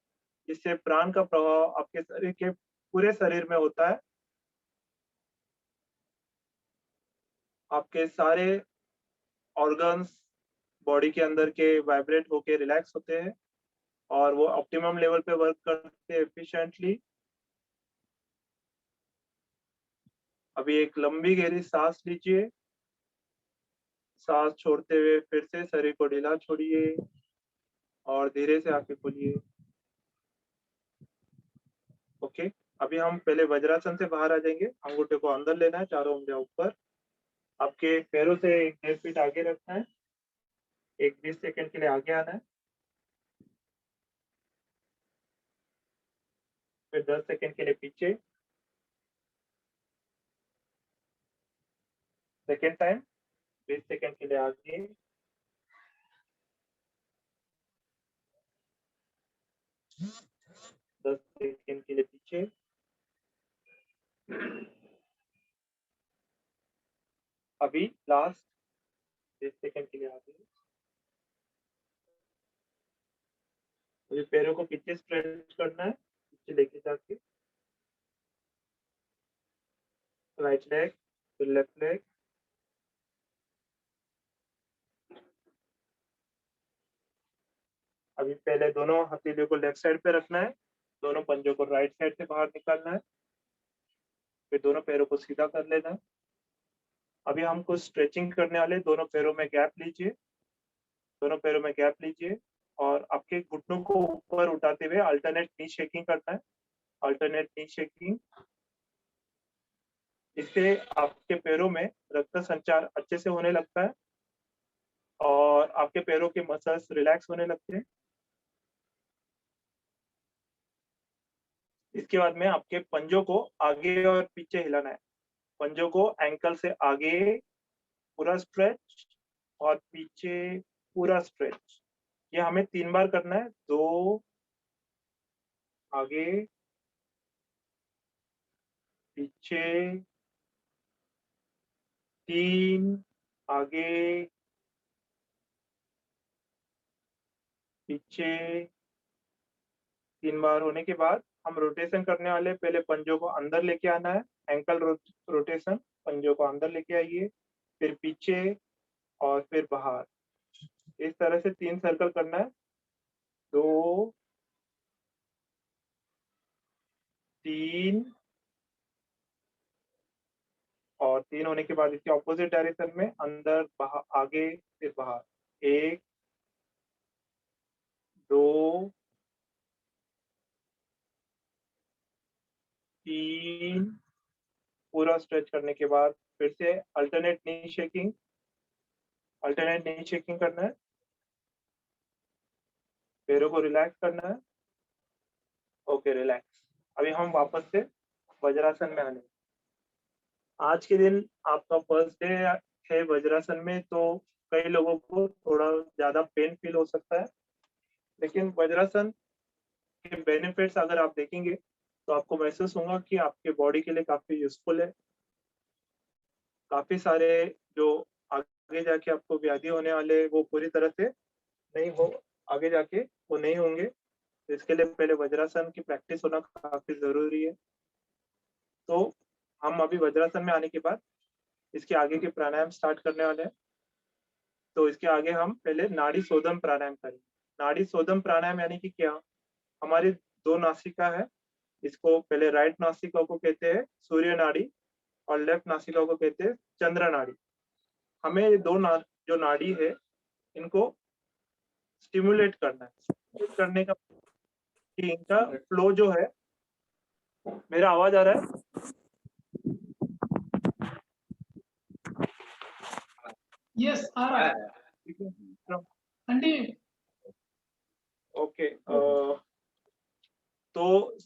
जिससे प्राण का प्रभाव आपके शरीर के पूरे शरीर में होता है। आपके सारे ऑर्गन्स बॉडी के अंदर के वाइब्रेट होके रिलैक्स होते हैं और वो ऑप्टिमम लेवल पे वर्क करते हैं एफिशिएंटली। अभी एक लंबी गहरी सांस लीजिए। सांस छोड़ते हुए फिर से शरीर को ढीला छोड़िए और धीरे से आंखें खोलिए। ओके। अभी हम पहले वज्रासन से बाहर आ जाएंगे। अंगूठे को अंदर लेना है, चारों उंगलियां ऊपर। आपके पैरों से 1.5 फीट आगे रखना है। एक 20 सेकंड के लिए आगे आना है, फिर 10 सेकंड के लिए पीछे। सेकेंड टाइम 20 सेकंड के लिए आगे, 10 सेकंड के लिए पीछे। अभी लास्ट 20 सेकंड के लिए आगे। अभी पैरों को पीछे स्ट्रेच करना है, पीछे लेके जाके। राइट लेग, फिर लेफ्ट लेग। अभी पहले दोनों हथेलियों को लेफ्ट साइड पे रखना है, दोनों पंजों को राइट साइड से बाहर निकालना है। फिर दोनों पैरों को सीधा कर लेना है। अभी हम कुछ स्ट्रेचिंग करने वाले, दोनों पैरों में गैप लीजिए, दोनों पैरों में गैप लीजिए और आपके घुटनों को ऊपर उठाते हुए अल्टरनेट नी शेकिंग करना है, अल्टरनेट नी शेकिंग। इससे आपके पैरों में रक्त संचार अच्छे से होने लगता है और आपके पैरों के मसल्स रिलैक्स होने लगते हैं। इसके बाद में आपके पंजों को आगे और पीछे हिलाना है, पंजों को एंकल से आगे पूरा स्ट्रेच और पीछे पूरा स्ट्रेच। ये हमें 3 बार करना है, 2 आगे पीछे, 3 आगे पीछे। 3 बार होने के बाद हम रोटेशन करने वाले, पहले पंजों को अंदर लेके आना है, एंकल रोटेशन, पंजों को अंदर लेके आइए, फिर पीछे और फिर बाहर। इस तरह से 3 सर्कल करना है, 2 3 और 3 होने के बाद इसके ऑपोजिट डायरेक्शन में अंदर बाहर, आगे फिर बाहर, 1 2 3। पूरा स्ट्रेच करने के बाद फिर से अल्टरनेट नी शेकिंग, अल्टरनेट नी शेकिंग करना है, पैरों को रिलैक्स करना है। Okay, relax. अभी हम वापस से वज्रासन में आने। आज के दिन आपका फर्स्ट डे है वज्रासन में, तो कई लोगों को थोड़ा ज्यादा पेन फील हो सकता है, लेकिन वज्रासन के बेनिफिट्स अगर आप देखेंगे तो आपको महसूस होगा कि आपके बॉडी के लिए काफी यूजफुल है। काफी सारे जो आगे जाके आपको व्याधि होने वाले वो पूरी तरह से नहीं हो, आगे जाके वो नहीं होंगे। तो इसके लिए पहले वज्रासन की प्रैक्टिस होना काफी जरूरी है। तो हम अभी वज्रासन में आने के बाद इसके आगे के प्राणायाम स्टार्ट करने वाले हैं। तो इसके आगे हम पहले नाड़ी शोधन प्राणायाम करेंगे। नाड़ी शोधन प्राणायाम यानी कि क्या, हमारी 2 नासिका है, इसको पहले राइट नासिका को कहते हैं सूर्य नाड़ी और लेफ्ट नासिका को कहते हैं चंद्र नाड़ी। हमें ये जो नाड़ी है इनको स्टिमुलेट करना है। स्टिमुलेट करने का कि इनका फ्लो जो है, मेरा आवाज आ रहा है? यस, आ रहा है। कंटिन्यू। ओके, तो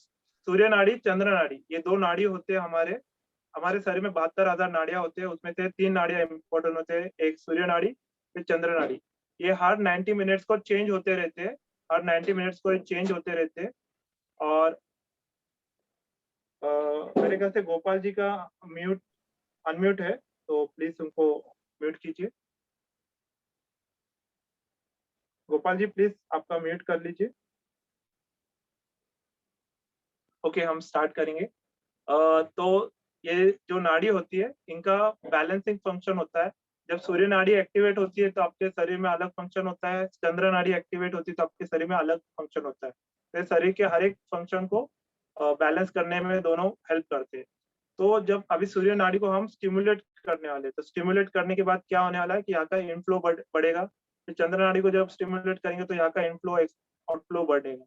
सूर्य नाड़ी, चंद्र नाड़ी, ये 2 नाड़ी होते हैं हमारे शरीर में। 72,000 नाड़ियां होते हैं, उसमें से 3 नाड़ियां इंपॉर्टेंट होते हैं, एक सूर्य नाड़ी फिर चंद्र नाड़ी। ये हर 90 मिनट्स को चेंज होते रहते हैं, हर 90 मिनट्स को चेंज होते रहते हैं। और मेरे ख्याल से गोपाल जी का अनम्यूट है, तो प्लीज उनको म्यूट कीजिए। गोपाल जी प्लीज आपका म्यूट कर लीजिए। ओके, हम स्टार्ट करेंगे। तो ये जो नाड़ी होती है इनका बैलेंसिंग फंक्शन होता है। जब सूर्य नाड़ी एक्टिवेट होती है तो आपके शरीर में अलग फंक्शन होता है, चंद्र नाड़ी एक्टिवेट होती है तो आपके शरीर में अलग फंक्शन होता है। तो शरीर के हर एक फंक्शन को बैलेंस करने में दोनों हेल्प करते हैं। तो जब अभी सूर्य नाड़ी को हम स्टिमुलेट करने वाले हैं, तो स्टिमुलेट करने के बाद क्या होने वाला है कि यहाँ का इनफ्लो बढ़ेगा। तो चंद्र नाड़ी को जब स्टिमुलेट करेंगे तो यहाँ का इनफ्लो आउटफ्लो बढ़ेगा।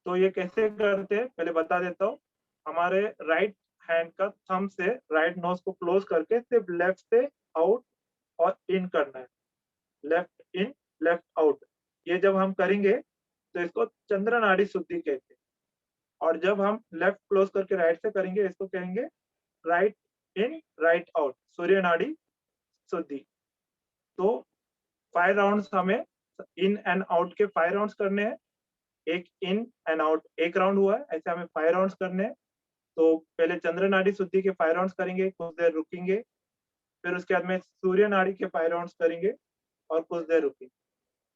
तो ये कैसे करते हैं पहले बता देता हूँ। हमारे राइट हैंड का थंब से राइट नोज को क्लोज करके सिर्फ लेफ्ट से आउट और इन करना है, लेफ्ट इन लेफ्ट आउट। ये जब हम करेंगे तो इसको चंद्र नाड़ी शुद्धि कहते हैं। और जब हम लेफ्ट क्लोज करके राइट से करेंगे इसको कहेंगे राइट इन राइट आउट, सूर्य नाड़ी शुद्धि। तो 5 राउंड्स हमें इन एंड आउट के 5 राउंड्स करने हैं। एक इन एंड आउट एक राउंड हुआ है, ऐसे हमें 5 राउंड्स करने हैं। तो पहले चंद्र नाड़ी शुद्धि के 5 राउंड्स करेंगे, कुछ देर रुकेंगे, फिर उसके बाद में सूर्य नाड़ी के 5 राउंड्स करेंगे और कुछ देर रुकेंगे।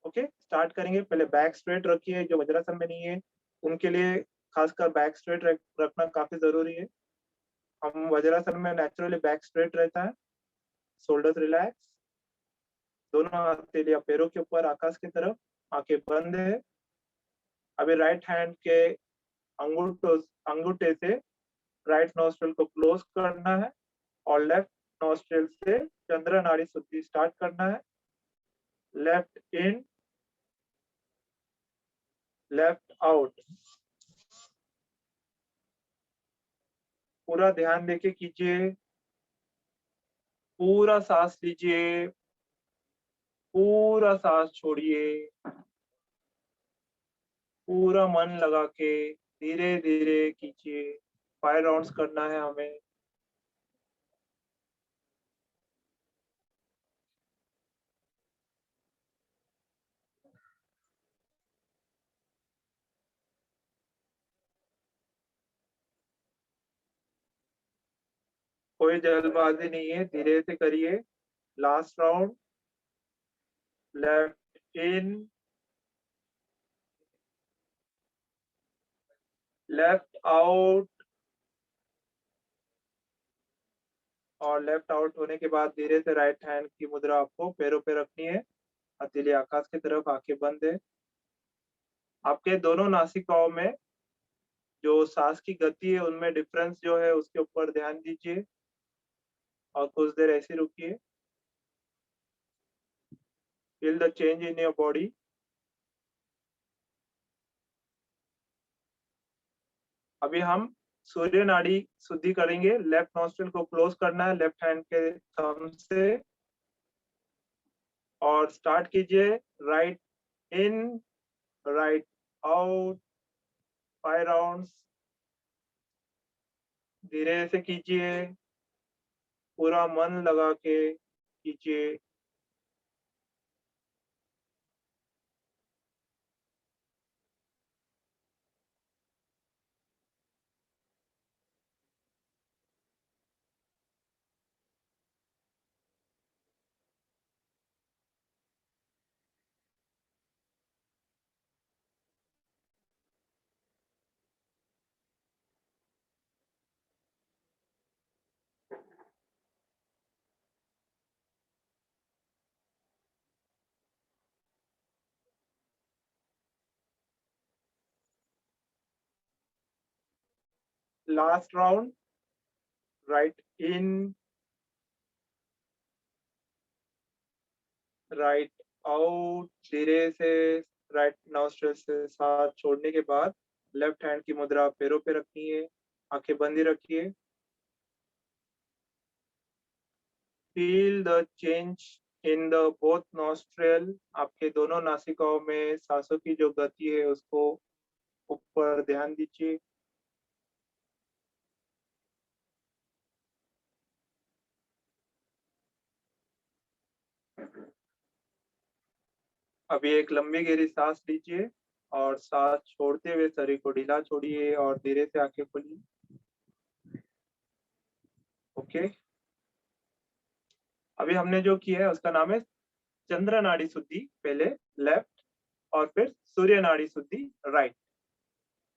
ओके, स्टार्ट करेंगे। पहले बैक स्ट्रेट रखिए, जो वज्रासन में नहीं है उनके लिए खासकर बैक स्ट्रेट रखना काफी जरूरी है। हम वज्रासन में नेचुरली बैक स्ट्रेट रहता है, शोल्डर्स रिलैक्स, दोनों हथेलियां पैरों के ऊपर आकाश की तरफ, आंखें बंद है। अभी राइट हैंड के अंगूठे से राइट नोस्ट्रल को क्लोज करना है और लेफ्ट नोस्ट्रल से चंद्र नाड़ी शुद्धि स्टार्ट करना है। लेफ्ट इन, लेफ्ट आउट, पूरा ध्यान देके कीजिए। पूरा सांस लीजिए, पूरा सांस छोड़िए, पूरा मन लगा के धीरे धीरे कीजिए। 5 राउंड्स करना है हमें। कोई जल्दबाजी नहीं है, धीरे से करिए। Last round, left in, left out, और लेफ्ट आउट होने के बाद धीरे से राइट हैंड की मुद्रा आपको पैरों पे रखनी है। हथेली आकाश की तरफ, आंखें बंद है। आपके दोनों नासिकाओं में जो सांस की गति है उनमें डिफरेंस जो है उसके ऊपर ध्यान दीजिए और कुछ देर ऐसे रुकिए। Feel the change in your body. अभी हम सूर्य नाड़ी शुद्धि करेंगे। लेफ्ट नॉस्ट्रिल को क्लोज करना है लेफ्ट हैंड के थंब से और स्टार्ट कीजिए। राइट इन, राइट आउट, 5 राउंड्स। धीरे से कीजिए, पूरा मन लगा के कीजिए। लास्ट राउंड, राइट इन, राइट आउट। धीरे से राइट नॉस्ट्रिल से सांस छोड़ने के बाद लेफ्ट हैंड की मुद्रा पैरों पे रखनी है। आंखें बंद ही रखिए। Feel the change in the both nostril. आपके दोनों नासिकाओं में सांसों की जो गति है उसको ऊपर ध्यान दीजिए। अभी एक लंबी गहरी सांस लीजिए और सांस छोड़ते हुए शरीर को ढीला छोड़िए और धीरे से आंखें खोलिए। ओके, अभी हमने जो किया है उसका नाम है चंद्र नाड़ी शुद्धि, पहले लेफ्ट और फिर सूर्य नाड़ी शुद्धि राइट।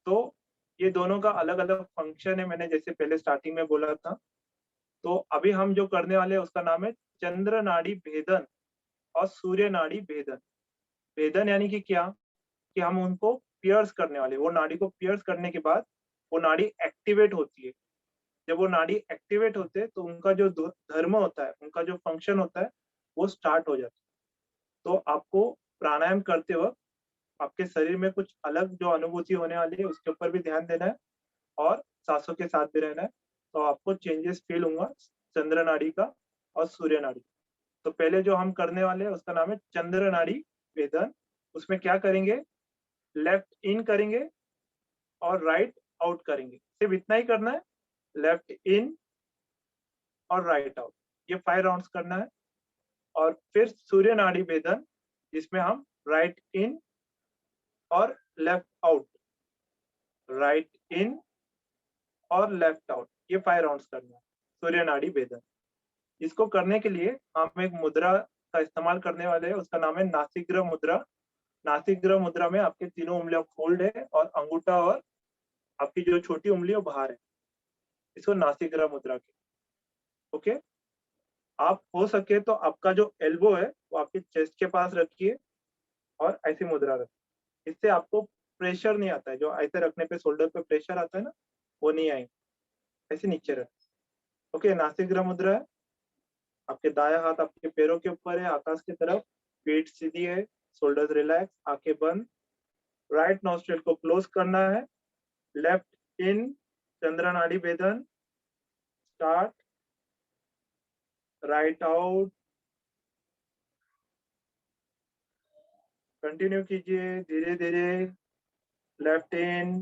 तो ये दोनों का अलग अलग फंक्शन है, मैंने जैसे पहले स्टार्टिंग में बोला था। तो अभी हम जो करने वाले हैं उसका नाम है चंद्र नाड़ी भेदन और सूर्य नाड़ी भेदन। भेदन यानी कि क्या, कि हम उनको पियर्स करने वाले। वो नाड़ी को पियर्स करने के बाद वो नाड़ी एक्टिवेट होती है। जब वो नाड़ी एक्टिवेट होते हैं तो उनका जो धर्म होता है, उनका जो फंक्शन होता है वो स्टार्ट हो जाता है। तो आपको प्राणायाम करते वक्त आपके शरीर में कुछ अलग जो अनुभूति होने वाली है उसके ऊपर भी ध्यान देना है और सांसों के साथ भी रहना है। तो आपको चेंजेस फील होगा चंद्र नाड़ी का और सूर्य नाड़ी। तो पहले जो हम करने वाले हैं उसका नाम है चंद्र नाड़ी वेदन। उसमें क्या करेंगे, लेफ्ट इन करेंगे और राइट आउट करेंगे। सिर्फ इतना ही करना है, लेफ्ट इन और राइट आउट। ये 5 राउंड्स करना है। और फिर सूर्य नाड़ी वेदन जिसमें हम राइट इन और लेफ्ट आउट, राइट इन और लेफ्ट आउट, ये 5 राउंड्स करना है सूर्य नाड़ी वेदन। इसको करने के लिए हम एक मुद्रा का इस्तेमाल करने वाले हैं, उसका नाम है नासिग्र मुद्रा। नासिग्र मुद्रा में आपके तीनों उंगलियां फोल्ड है और अंगूठा और आपकी जो छोटी उंगली है वो बाहर है। इसको नासिग्र मुद्रा के। ओके, आप हो सके तो आपका जो एल्बो है वो आपके चेस्ट के पास रखिए और ऐसी मुद्रा रखिए। इससे आपको प्रेशर नहीं आता है, जो ऐसे रखने पे शोल्डर पे प्रेशर आता है ना, वो नहीं आएगा। ऐसे नीचे रख। ओके, नासिका मुद्रा है। आपके दाया हाथ आपके पैरों के ऊपर है, आकाश की तरफ, पीठ सीधी है, शोल्डर्स रिलैक्स, आंखें बंद। राइट नॉस्ट्रिल को क्लोज करना है, लेफ्ट इन, चंद्र नाड़ी भेदन, स्टार्ट, राइट आउट, कंटिन्यू कीजिए धीरे धीरे, लेफ्ट इन,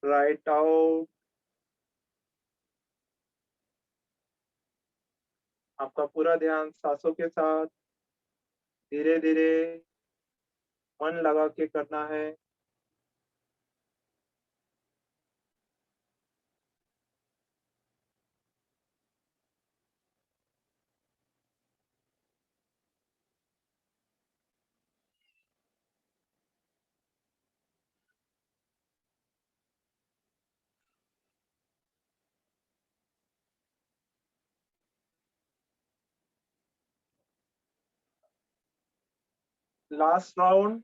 राइट आउट। आपका पूरा ध्यान सांसों के साथ धीरे धीरे मन लगा के करना है। Last round,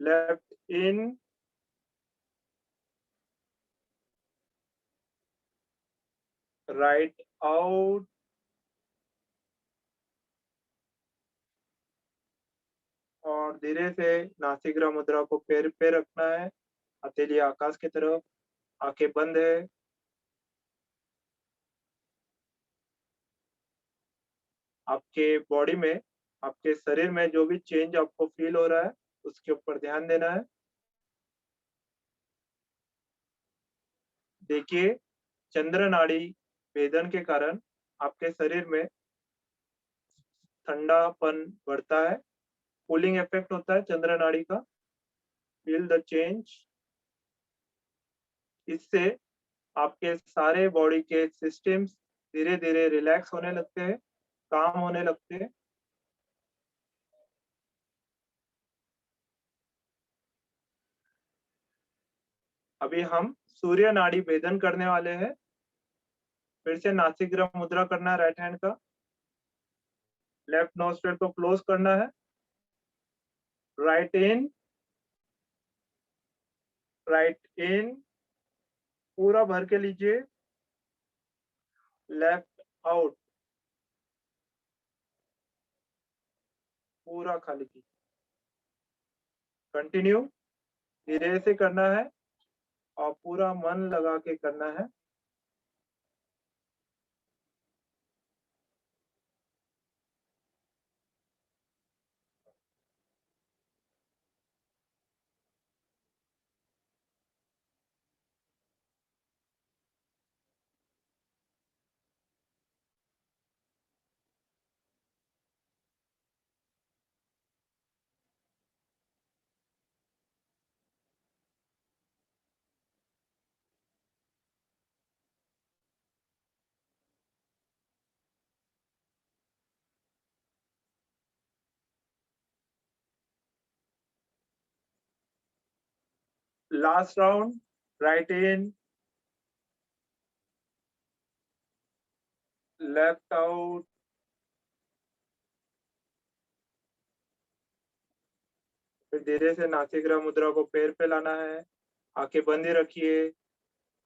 left in, right out, और धीरे से नासिका मुद्रा को पैर पे रखना है, हथेली आकाश की तरफ, आंखें बंद है। आपके बॉडी में, आपके शरीर में जो भी चेंज आपको फील हो रहा है उसके ऊपर ध्यान देना है। देखिए, चंद्र नाड़ी भेदन के कारण आपके शरीर में ठंडापन बढ़ता है, कूलिंग इफेक्ट होता है चंद्र नाड़ी का। Feel the change. इससे आपके सारे बॉडी के सिस्टम्स धीरे धीरे रिलैक्स होने लगते हैं, काम होने लगते हैं। अभी हम सूर्य नाड़ी भेदन करने वाले हैं। फिर से नासिका मुद्रा करना है राइट हैंड का, लेफ्ट नोस्ट्रिल को क्लोज करना है, राइट इन, राइट इन, पूरा भर के लीजिए, लेफ्ट आउट, पूरा खाली कीजिए। कंटिन्यू धीरे से करना है और पूरा मन लगा के करना है। लास्ट राउंड, राइट इन, लेफ्ट आउट, फिर धीरे से नासिका मुद्रा को पैर पे लाना है, आंखें बंद ही रखिए।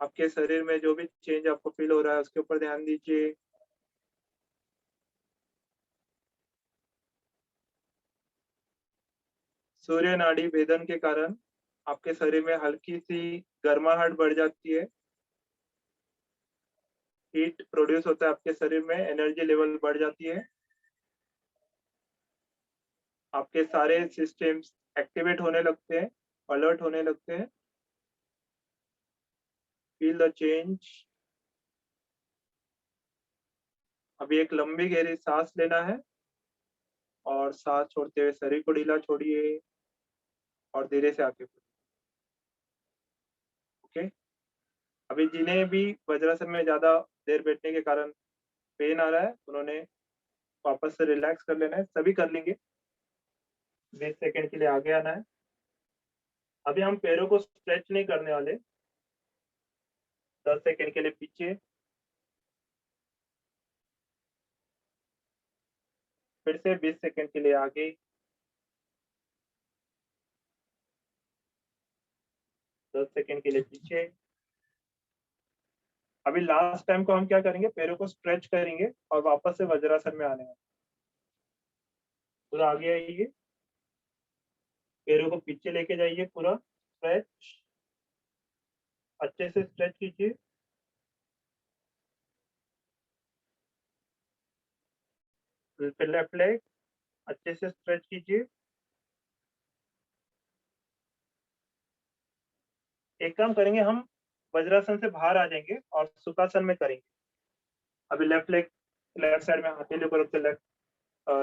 आपके शरीर में जो भी चेंज आपको फील हो रहा है उसके ऊपर ध्यान दीजिए। सूर्य नाड़ी भेदन के कारण आपके शरीर में हल्की सी गर्माहट बढ़ जाती है, हीट प्रोड्यूस होता है आपके शरीर में, एनर्जी लेवल बढ़ जाती है, आपके सारे सिस्टम्स एक्टिवेट होने लगते हैं, अलर्ट होने लगते हैं। Feel the change. अभी एक लंबी गहरी सांस लेना है और सांस छोड़ते हुए शरीर को ढीला छोड़िए और धीरे से आगे बढ़िए। ओके, अभी जिन्हें भी वज्रासन में ज्यादा देर बैठने के कारण पेन आ रहा है उन्होंने वापस से रिलैक्स कर लेना है, सभी कर लेंगे। 20 सेकंड के लिए आगे आना है। अभी हम पैरों को स्ट्रेच नहीं करने वाले, 10 सेकंड के लिए पीछे, फिर से 20 सेकंड के लिए आगे, 10 सेकंड के लिए पीछे, अभी लास्ट टाइम को हम क्या करेंगे, पैरों को स्ट्रेच करेंगे और वापस से वज्रासन में आने हैं। पूरा आगे आइए, पैरों को पीछे लेके जाइए, पूरा स्ट्रेच, अच्छे से स्ट्रेच कीजिए। फिर लेफ्ट लेग अच्छे से स्ट्रेच कीजिए। एक काम करेंगे, हम वज्रासन से बाहर आ जाएंगे और सुखासन में करेंगे। अभी लेफ्ट लेग लेफ्ट साइड में हथेली को रखते, लेफ्ट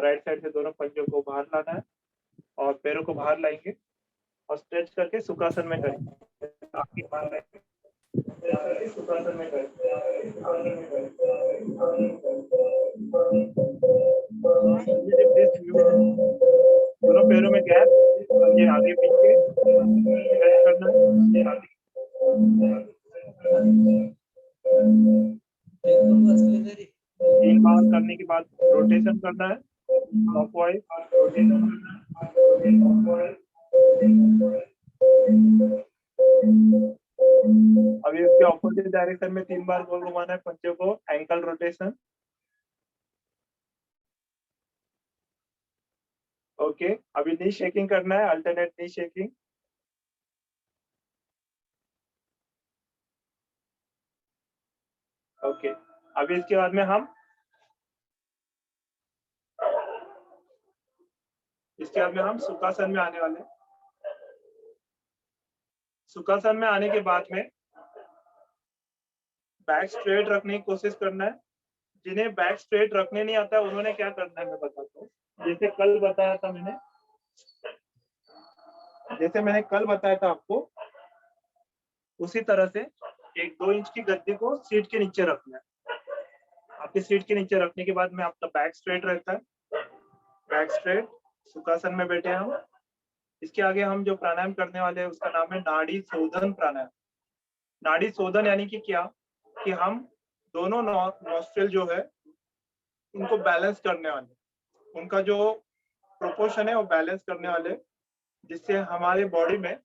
राइट साइड से दोनों पंजों को बाहर लाना है और पैरों को बाहर लाएंगे और स्ट्रेच करके सुखासन में करेंगे। आपकी बाहर लाएंगे, स्ट्रेच करके सुखासन में करेंगे। दोनों पैरों में गैप, ये आगे पीछे स्ट्रेच करना है। तीन बार करने के बाद रोटेशन करना है, क्लॉकवाइज रोटेशन करना है। अभी इसके ऑपोजिट डायरेक्शन में 3 बार गोल घुमाना है पंजों को, एंकल रोटेशन। ओके, अभी नी शेकिंग करना है, अल्टरनेट नी शेकिंग। ओके, अभी इसके बाद में हम सुखासन में आने वाले हैं। सुखासन में आने के बाद में बैक स्ट्रेट रखने की कोशिश करना है। जिन्हें बैक स्ट्रेट रखने नहीं आता है उन्होंने क्या करना है मैं बताता हूँ। जैसे मैंने कल बताया था आपको, उसी तरह से 1-2 इंच की गद्दी को सीट के नीचे रखना है। आपके सीट के नीचे रखने के बाद में आपका बैक स्ट्रेट रहता है, बैक स्ट्रेट सुखासन में बैठे हैं हम। इसके आगे हम जो प्राणायाम करने वाले हैं उसका नाम है नाड़ी शोधन प्राणायाम। नाड़ी शोधन यानी कि क्या, कि हम दोनों नॉस्ट्रिल जो है उनको बैलेंस करने वाले, उनका जो प्रोपोर्शन है वो बैलेंस करने वाले, जिससे हमारे बॉडी में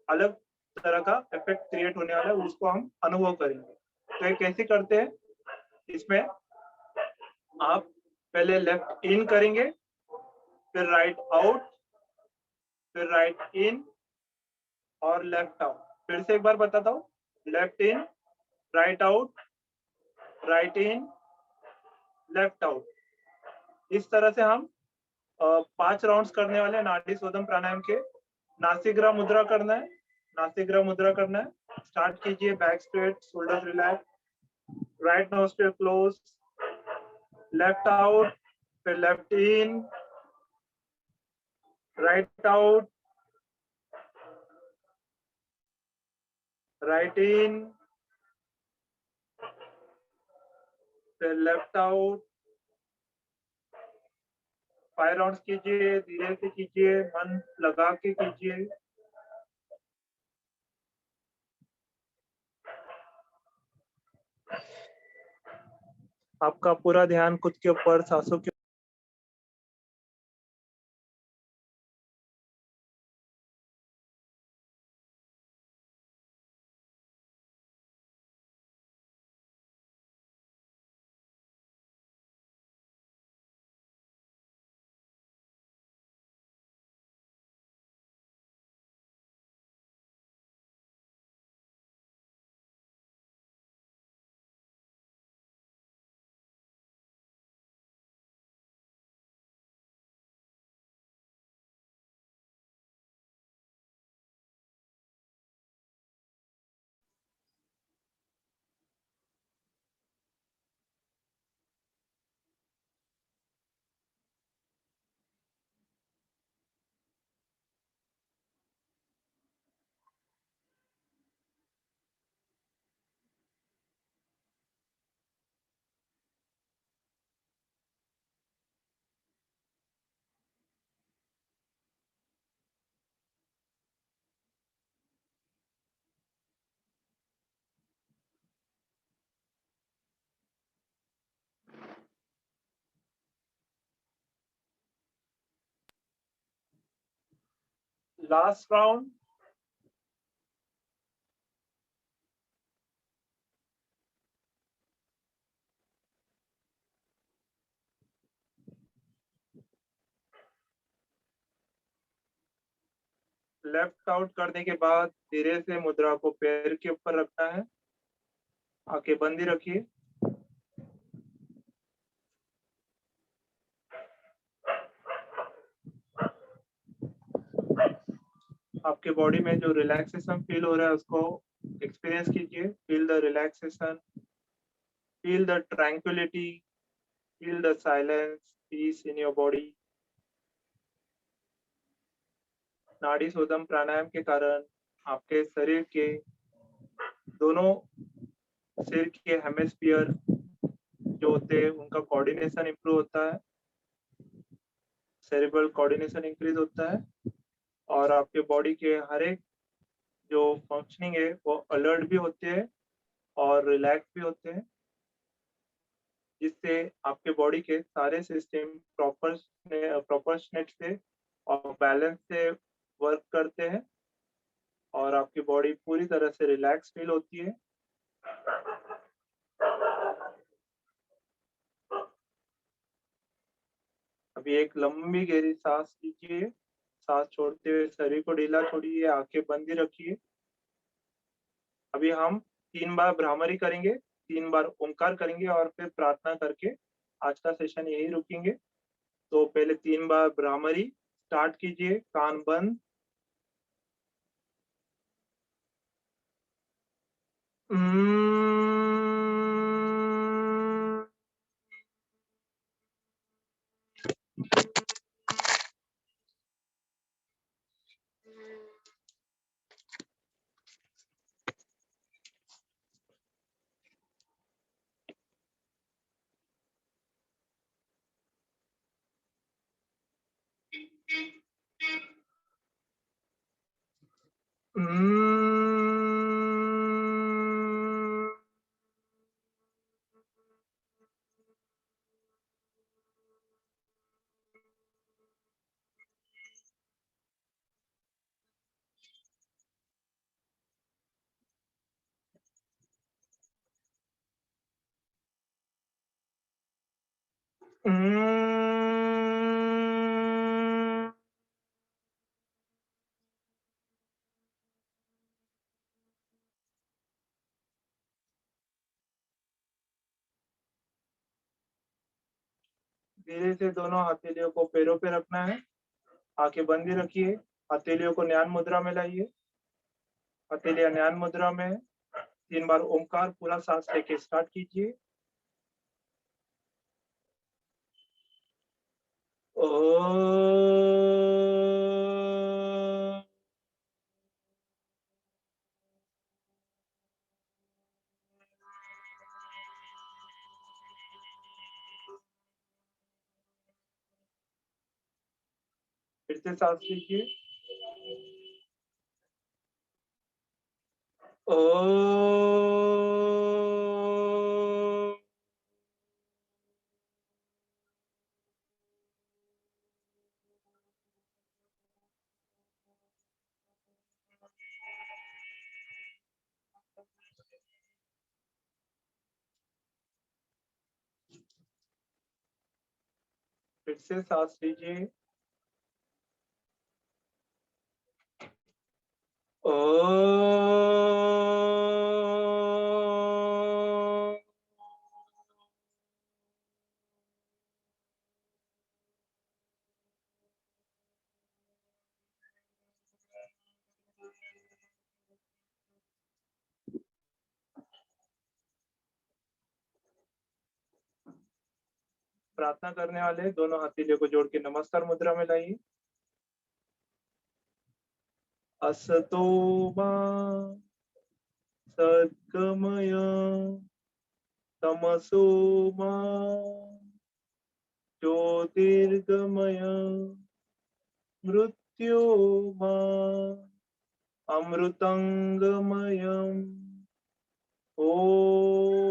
अलग तरह का इफेक्ट क्रिएट होने वाला है, उसको हम अनुभव करेंगे। तो ये कैसे करते हैं, इसमें आप पहले लेफ्ट इन करेंगे, फिर राइट आउट, फिर राइट इन और लेफ्ट आउट। फिर से एक बार बताता हूँ, left in, right out, right in, left out. इस तरह से हम 5 राउंड्स करने वाले हैं नाड़ी शोधन प्राणायाम के। नासिग्रा मुद्रा करना है, नासिग्रा मुद्रा करना है। स्टार्ट कीजिए, back straight, shoulder relax, right nostril close, left out, फिर left in, right out, right in, फिर लेफ्ट आउट। 5 राउंड्स कीजिए, धीरे से कीजिए, मन लगा के कीजिए। आपका पूरा ध्यान खुद के ऊपर, सांसों के लास्ट राउंड। लेफ्ट आउट करने के बाद धीरे से मुद्रा को पैर के ऊपर रखना है। आंखें बंद ही रखिए। आपके बॉडी में जो रिलैक्सेशन फील हो रहा है उसको एक्सपीरियंस कीजिए। Feel the relaxation, feel the tranquillity, feel the silence, peace in your body. Nadi Shodhana प्राणायाम के कारण आपके शरीर के दोनों सिर के हेमिस्फीयर जो होते हैं उनका कोऑर्डिनेशन इंप्रूव होता है, सेरेब्रल कोऑर्डिनेशन इंक्रीज होता है और आपके बॉडी के हर एक जो फंक्शनिंग है वो अलर्ट भी होते हैं और रिलैक्स भी होते हैं, जिससे आपके बॉडी के सारे सिस्टम प्रोपोर्शनेट से और बैलेंस से वर्क करते हैं और आपकी बॉडी पूरी तरह से रिलैक्स फील होती है। अभी एक लंबी गहरी सांस लीजिए। सांस छोड़ते हुए शरीर को ढीला छोड़िए, आंखें बंद ही रखिए। अभी हम 3 बार भ्रामरी करेंगे, 3 बार ओंकार करेंगे और फिर प्रार्थना करके आज का सेशन यही रुकेंगे। तो पहले 3 बार भ्रामरी स्टार्ट कीजिए, कान बंद। धीरे से दोनों हथेलियों को पैरों पे रखना है, आंखें बंद ही रखिए। हथेलियों को न्यान मुद्रा में लाइए। हथेलियां न्यान मुद्रा में। 3 बार ओंकार पूरा सांस लेके स्टार्ट कीजिए। फिर से सांस लीजिए। फिर से सांस लीजिए। प्रार्थना करने वाले दोनों हथेलियों को जोड़ के नमस्कार मुद्रा में लाइए। असतो मा सद्गमय तमसो मा ज्योतिर्गमय मृत्योर्मा अमृतंगमयम्। ओम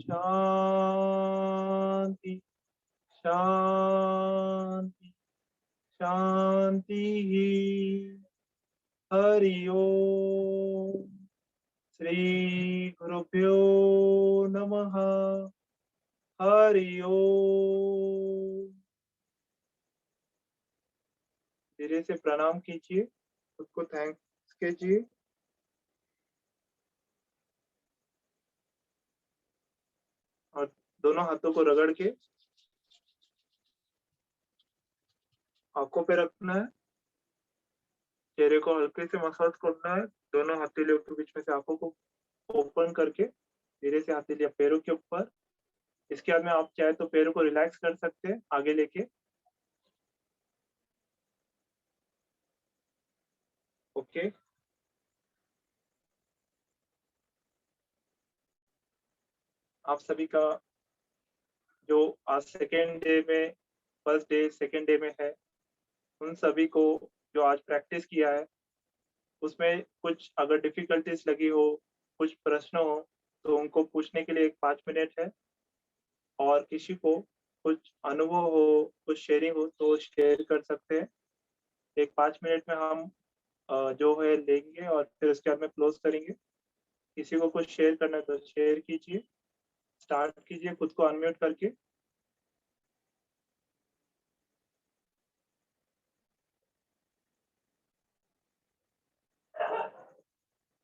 शांति शांति शांति। हरि ओम। श्री गुरुभ्यो नमः। हरि ओम। धीरे धीरे से प्रणाम कीजिए, खुद को थैंक्स कीजिए। और दोनों हाथों को रगड़ के आंखों पे रखना है, चेहरे को हल्के से मसाज करना है। दोनों हथेलियों के बीच में से आंखों को ओपन करके धीरे से हथेलियां पैरों के ऊपर। इसके बाद में आप चाहे तो पैरों को रिलैक्स कर सकते हैं आगे लेके। ओके, आप सभी का जो आज सेकेंड डे में, फर्स्ट डे सेकेंड डे में है, उन सभी को जो आज प्रैक्टिस किया है उसमें कुछ अगर डिफिकल्टीज लगी हो, कुछ प्रश्न हो, तो उनको पूछने के लिए 5 मिनट है। और किसी को कुछ अनुभव हो, कुछ शेयरिंग हो तो शेयर कर सकते हैं। एक 5 मिनट में हम जो है लेंगे और फिर उसके बाद में क्लोज करेंगे। किसी को कुछ शेयर करना है तो शेयर कीजिए, स्टार्ट कीजिए खुद को अनम्यूट करके।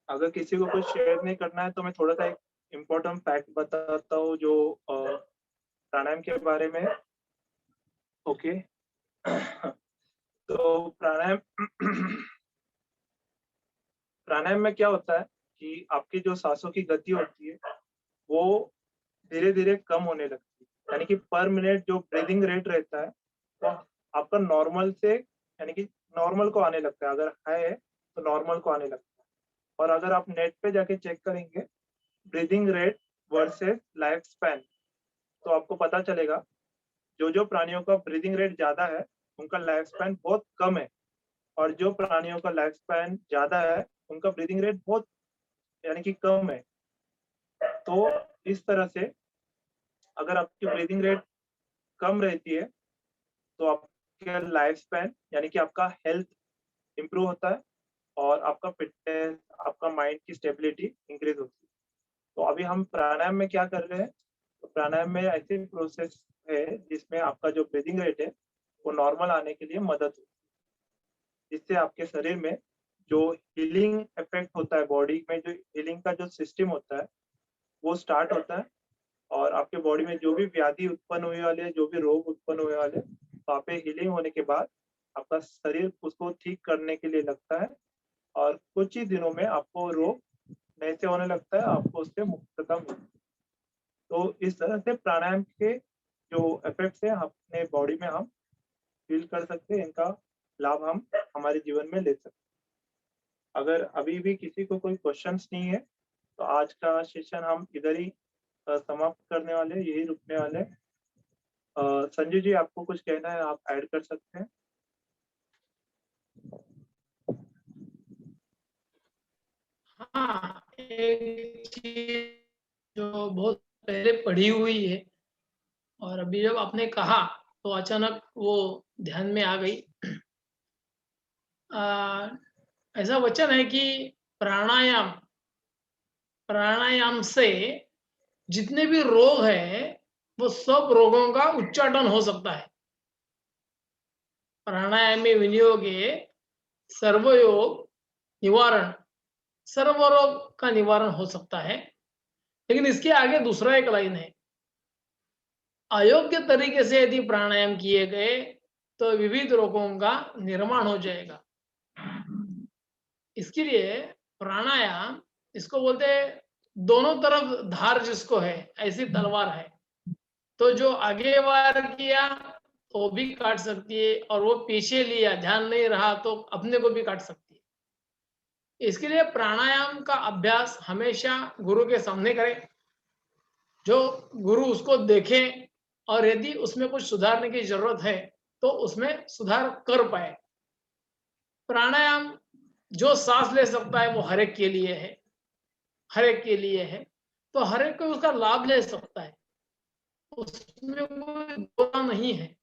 अगर किसी को कुछ शेयर नहीं करना है तो मैं थोड़ा सा एक इम्पोर्टेंट फैक्ट बताता हूँ जो प्राणायाम के बारे में। ओके तो प्राणायाम में क्या होता है कि आपकी जो सांसों की गति होती है वो धीरे धीरे कम होने लगती है। यानी कि पर मिनट जो ब्रीदिंग रेट रहता है वो आपका नॉर्मल से, यानी कि नॉर्मल को आने लगता है। अगर हाई है तो नॉर्मल को आने लगता है। और अगर आप नेट पे जाके चेक करेंगे breathing rate versus life span, तो आपको पता चलेगा जो जो प्राणियों का ब्रीदिंग रेट ज्यादा है उनका लाइफ स्पैन बहुत कम है, और जो प्राणियों का लाइफ स्पैन ज्यादा है उनका ब्रीदिंग रेट बहुत, यानी कि कम है। तो इस तरह से अगर आपकी ब्रीदिंग रेट कम रहती है तो आपका लाइफ स्पैन, यानी कि आपका हेल्थ इंप्रूव होता है और आपका फिटनेस, आपका माइंड की स्टेबिलिटी इंक्रीज होती है। तो अभी हम प्राणायाम में क्या कर रहे हैं, तो प्राणायाम में ऐसी प्रोसेस है जिसमें आपका जो ब्रीदिंग रेट है वो नॉर्मल आने के लिए मदद होती है, जिससे आपके शरीर में जो हीलिंग इफेक्ट होता है, बॉडी में जो हीलिंग का जो सिस्टम होता है वो स्टार्ट होता है। और आपके बॉडी में जो भी व्याधि उत्पन्न हुए वाले, जो भी रोग उत्पन्न हुए वाले, वहाँ पे हीलिंग होने के बाद आपका शरीर उसको ठीक करने के लिए लगता है और कुछ ही दिनों में आपको रोग नए से होने लगता है, आपको उससे मुक्तता मिलती है। तो इस तरह से प्राणायाम के जो इफेक्ट्स है अपने बॉडी में हम फील कर सकते हैं, इनका लाभ हम हमारे जीवन में ले सकते हैं। अगर अभी भी किसी को कोई क्वेश्चंस नहीं है तो आज का सेशन हम इधर ही समाप्त करने वाले, यही रुकने वाले। संजय जी, आपको कुछ कहना है, आप ऐड कर सकते हैं। हाँ, एक चीज जो बहुत पहले पढ़ी हुई है और अभी जब आपने कहा तो अचानक वो ध्यान में आ गई। ऐसा वचन है कि प्राणायाम प्राणायाम से जितने भी रोग है वो सब रोगों का उच्चाटन हो सकता है। प्राणायामे विनियोगे सर्वयोग निवारण, सर्व रोग का निवारण हो सकता है। लेकिन इसके आगे दूसरा एक लाइन है, अयोग्य तरीके से यदि प्राणायाम किए गए तो विविध रोगों का निर्माण हो जाएगा। इसके लिए प्राणायाम, इसको बोलते हैं दोनों तरफ धार जिसको है, ऐसी तलवार है। तो जो आगे वार किया तो भी काट सकती है, और वो पीछे लिया, ध्यान नहीं रहा तो अपने को भी काट सकती है। इसके लिए प्राणायाम का अभ्यास हमेशा गुरु के सामने करें, जो गुरु उसको देखे, और यदि उसमें कुछ सुधारने की जरूरत है तो उसमें सुधार कर पाए। प्राणायाम जो सांस ले सकता है वो हर एक के लिए है, हर एक के लिए है, तो हर एक को उसका लाभ ले सकता है, उसमें कोई बुरा नहीं है।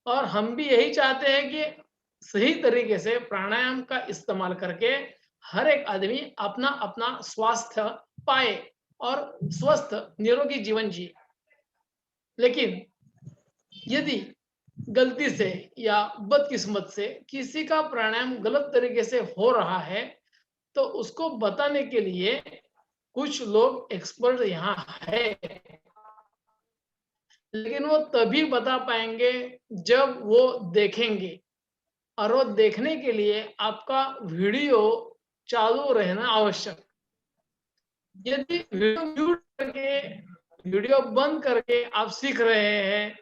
और हम भी यही चाहते हैं कि सही तरीके से प्राणायाम का इस्तेमाल करके हर एक आदमी अपना अपना स्वास्थ्य पाए और स्वस्थ निरोगी जीवन जिए। लेकिन यदि गलती से या बदकिस्मत से किसी का प्राणायाम गलत तरीके से हो रहा है, तो उसको बताने के लिए कुछ लोग एक्सपर्ट यहाँ है, लेकिन वो तभी बता पाएंगे जब वो देखेंगे, और वो देखने के लिए आपका वीडियो चालू रहना आवश्यक। यदि वीडियो म्यूट करके, वीडियो बंद करके आप सीख रहे हैं,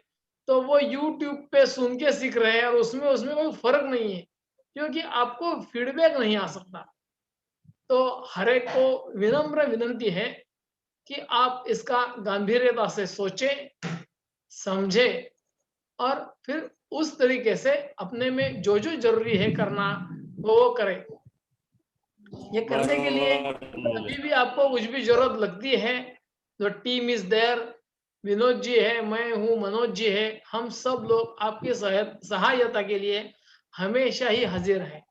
तो वो YouTube पे सुन के सीख रहे हैं और उसमें उसमें कोई फर्क नहीं है, क्योंकि आपको फीडबैक नहीं आ सकता। तो हर एक को विनम्र विनंती है कि आप इसका गंभीरता से सोचें, समझें और फिर उस तरीके से अपने में जो जो जरूरी है करना वो करें। ये करने के लिए कभी भी आपको कुछ भी जरूरत लगती है, तो team is there, Vinod ji है, मैं हूँ, मनोज जी है, हम सब लोग आपकी सहायता के लिए हमेशा ही हाजिर है।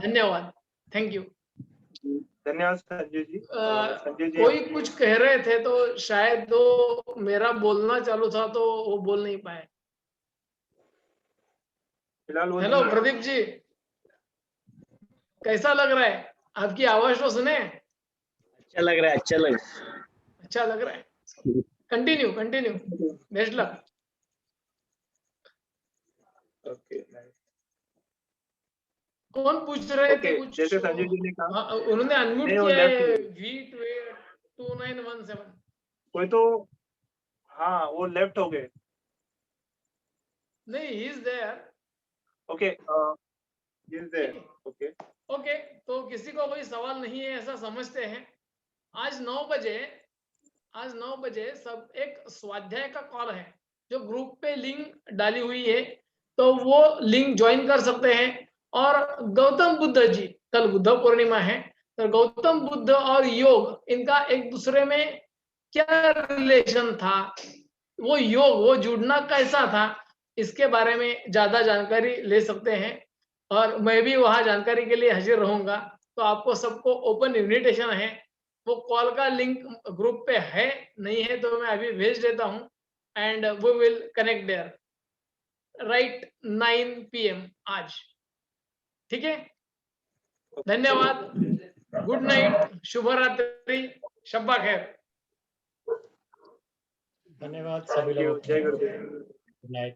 धन्यवाद, थैंक यू। धन्यवाद संजय जी। संजय जी कोई कुछ कह रहे थे तो शायद तो मेरा बोलना चालू था तो वो बोल नहीं पाए। फिलहाल वो हेलो नहीं है। प्रदीप जी, कैसा लग रहा है? आपकी आवाज तो सुने। अच्छा लग रहा है, अच्छा लग अच्छा लग रहा है। Continue continue, best luck. Okay कौन पूछ रहे थे ओके, कुछ? जैसे संजय जी ने कहा, हाँ, उन्होंने अनम्यूट नहीं वो किया लेफ्ट, है, V2917। कोई तो, हाँ वो लेफ्ट हो गए। नहीं, he is there. Okay is there. ठीक है, ओके ओके। तो किसी को कोई सवाल नहीं है ऐसा समझते हैं। आज 9 बजे, आज 9 बजे सब एक स्वाध्याय का कॉल है, जो ग्रुप पे लिंक डाली हुई है, तो वो लिंक ज्वाइन कर सकते हैं। और गौतम बुद्ध जी, कल बुद्ध पूर्णिमा है, तो गौतम बुद्ध और योग, इनका एक दूसरे में क्या रिलेशन था, वो योग, वो जुड़ना कैसा था, इसके बारे में ज्यादा जानकारी ले सकते हैं। और मैं भी वहां जानकारी के लिए हाजिर रहूंगा। तो आपको सबको ओपन इन्विटेशन है। वो कॉल का लिंक ग्रुप पे है, नहीं है तो मैं अभी भेज देता हूँ, and we will connect there right 9 PM आज। ठीक है, धन्यवाद, गुड नाइट, शुभ रात्रि, शब्बा खैर। धन्यवाद सभी थैंक यू, लोगों जय को। गुरुदेव। Good night.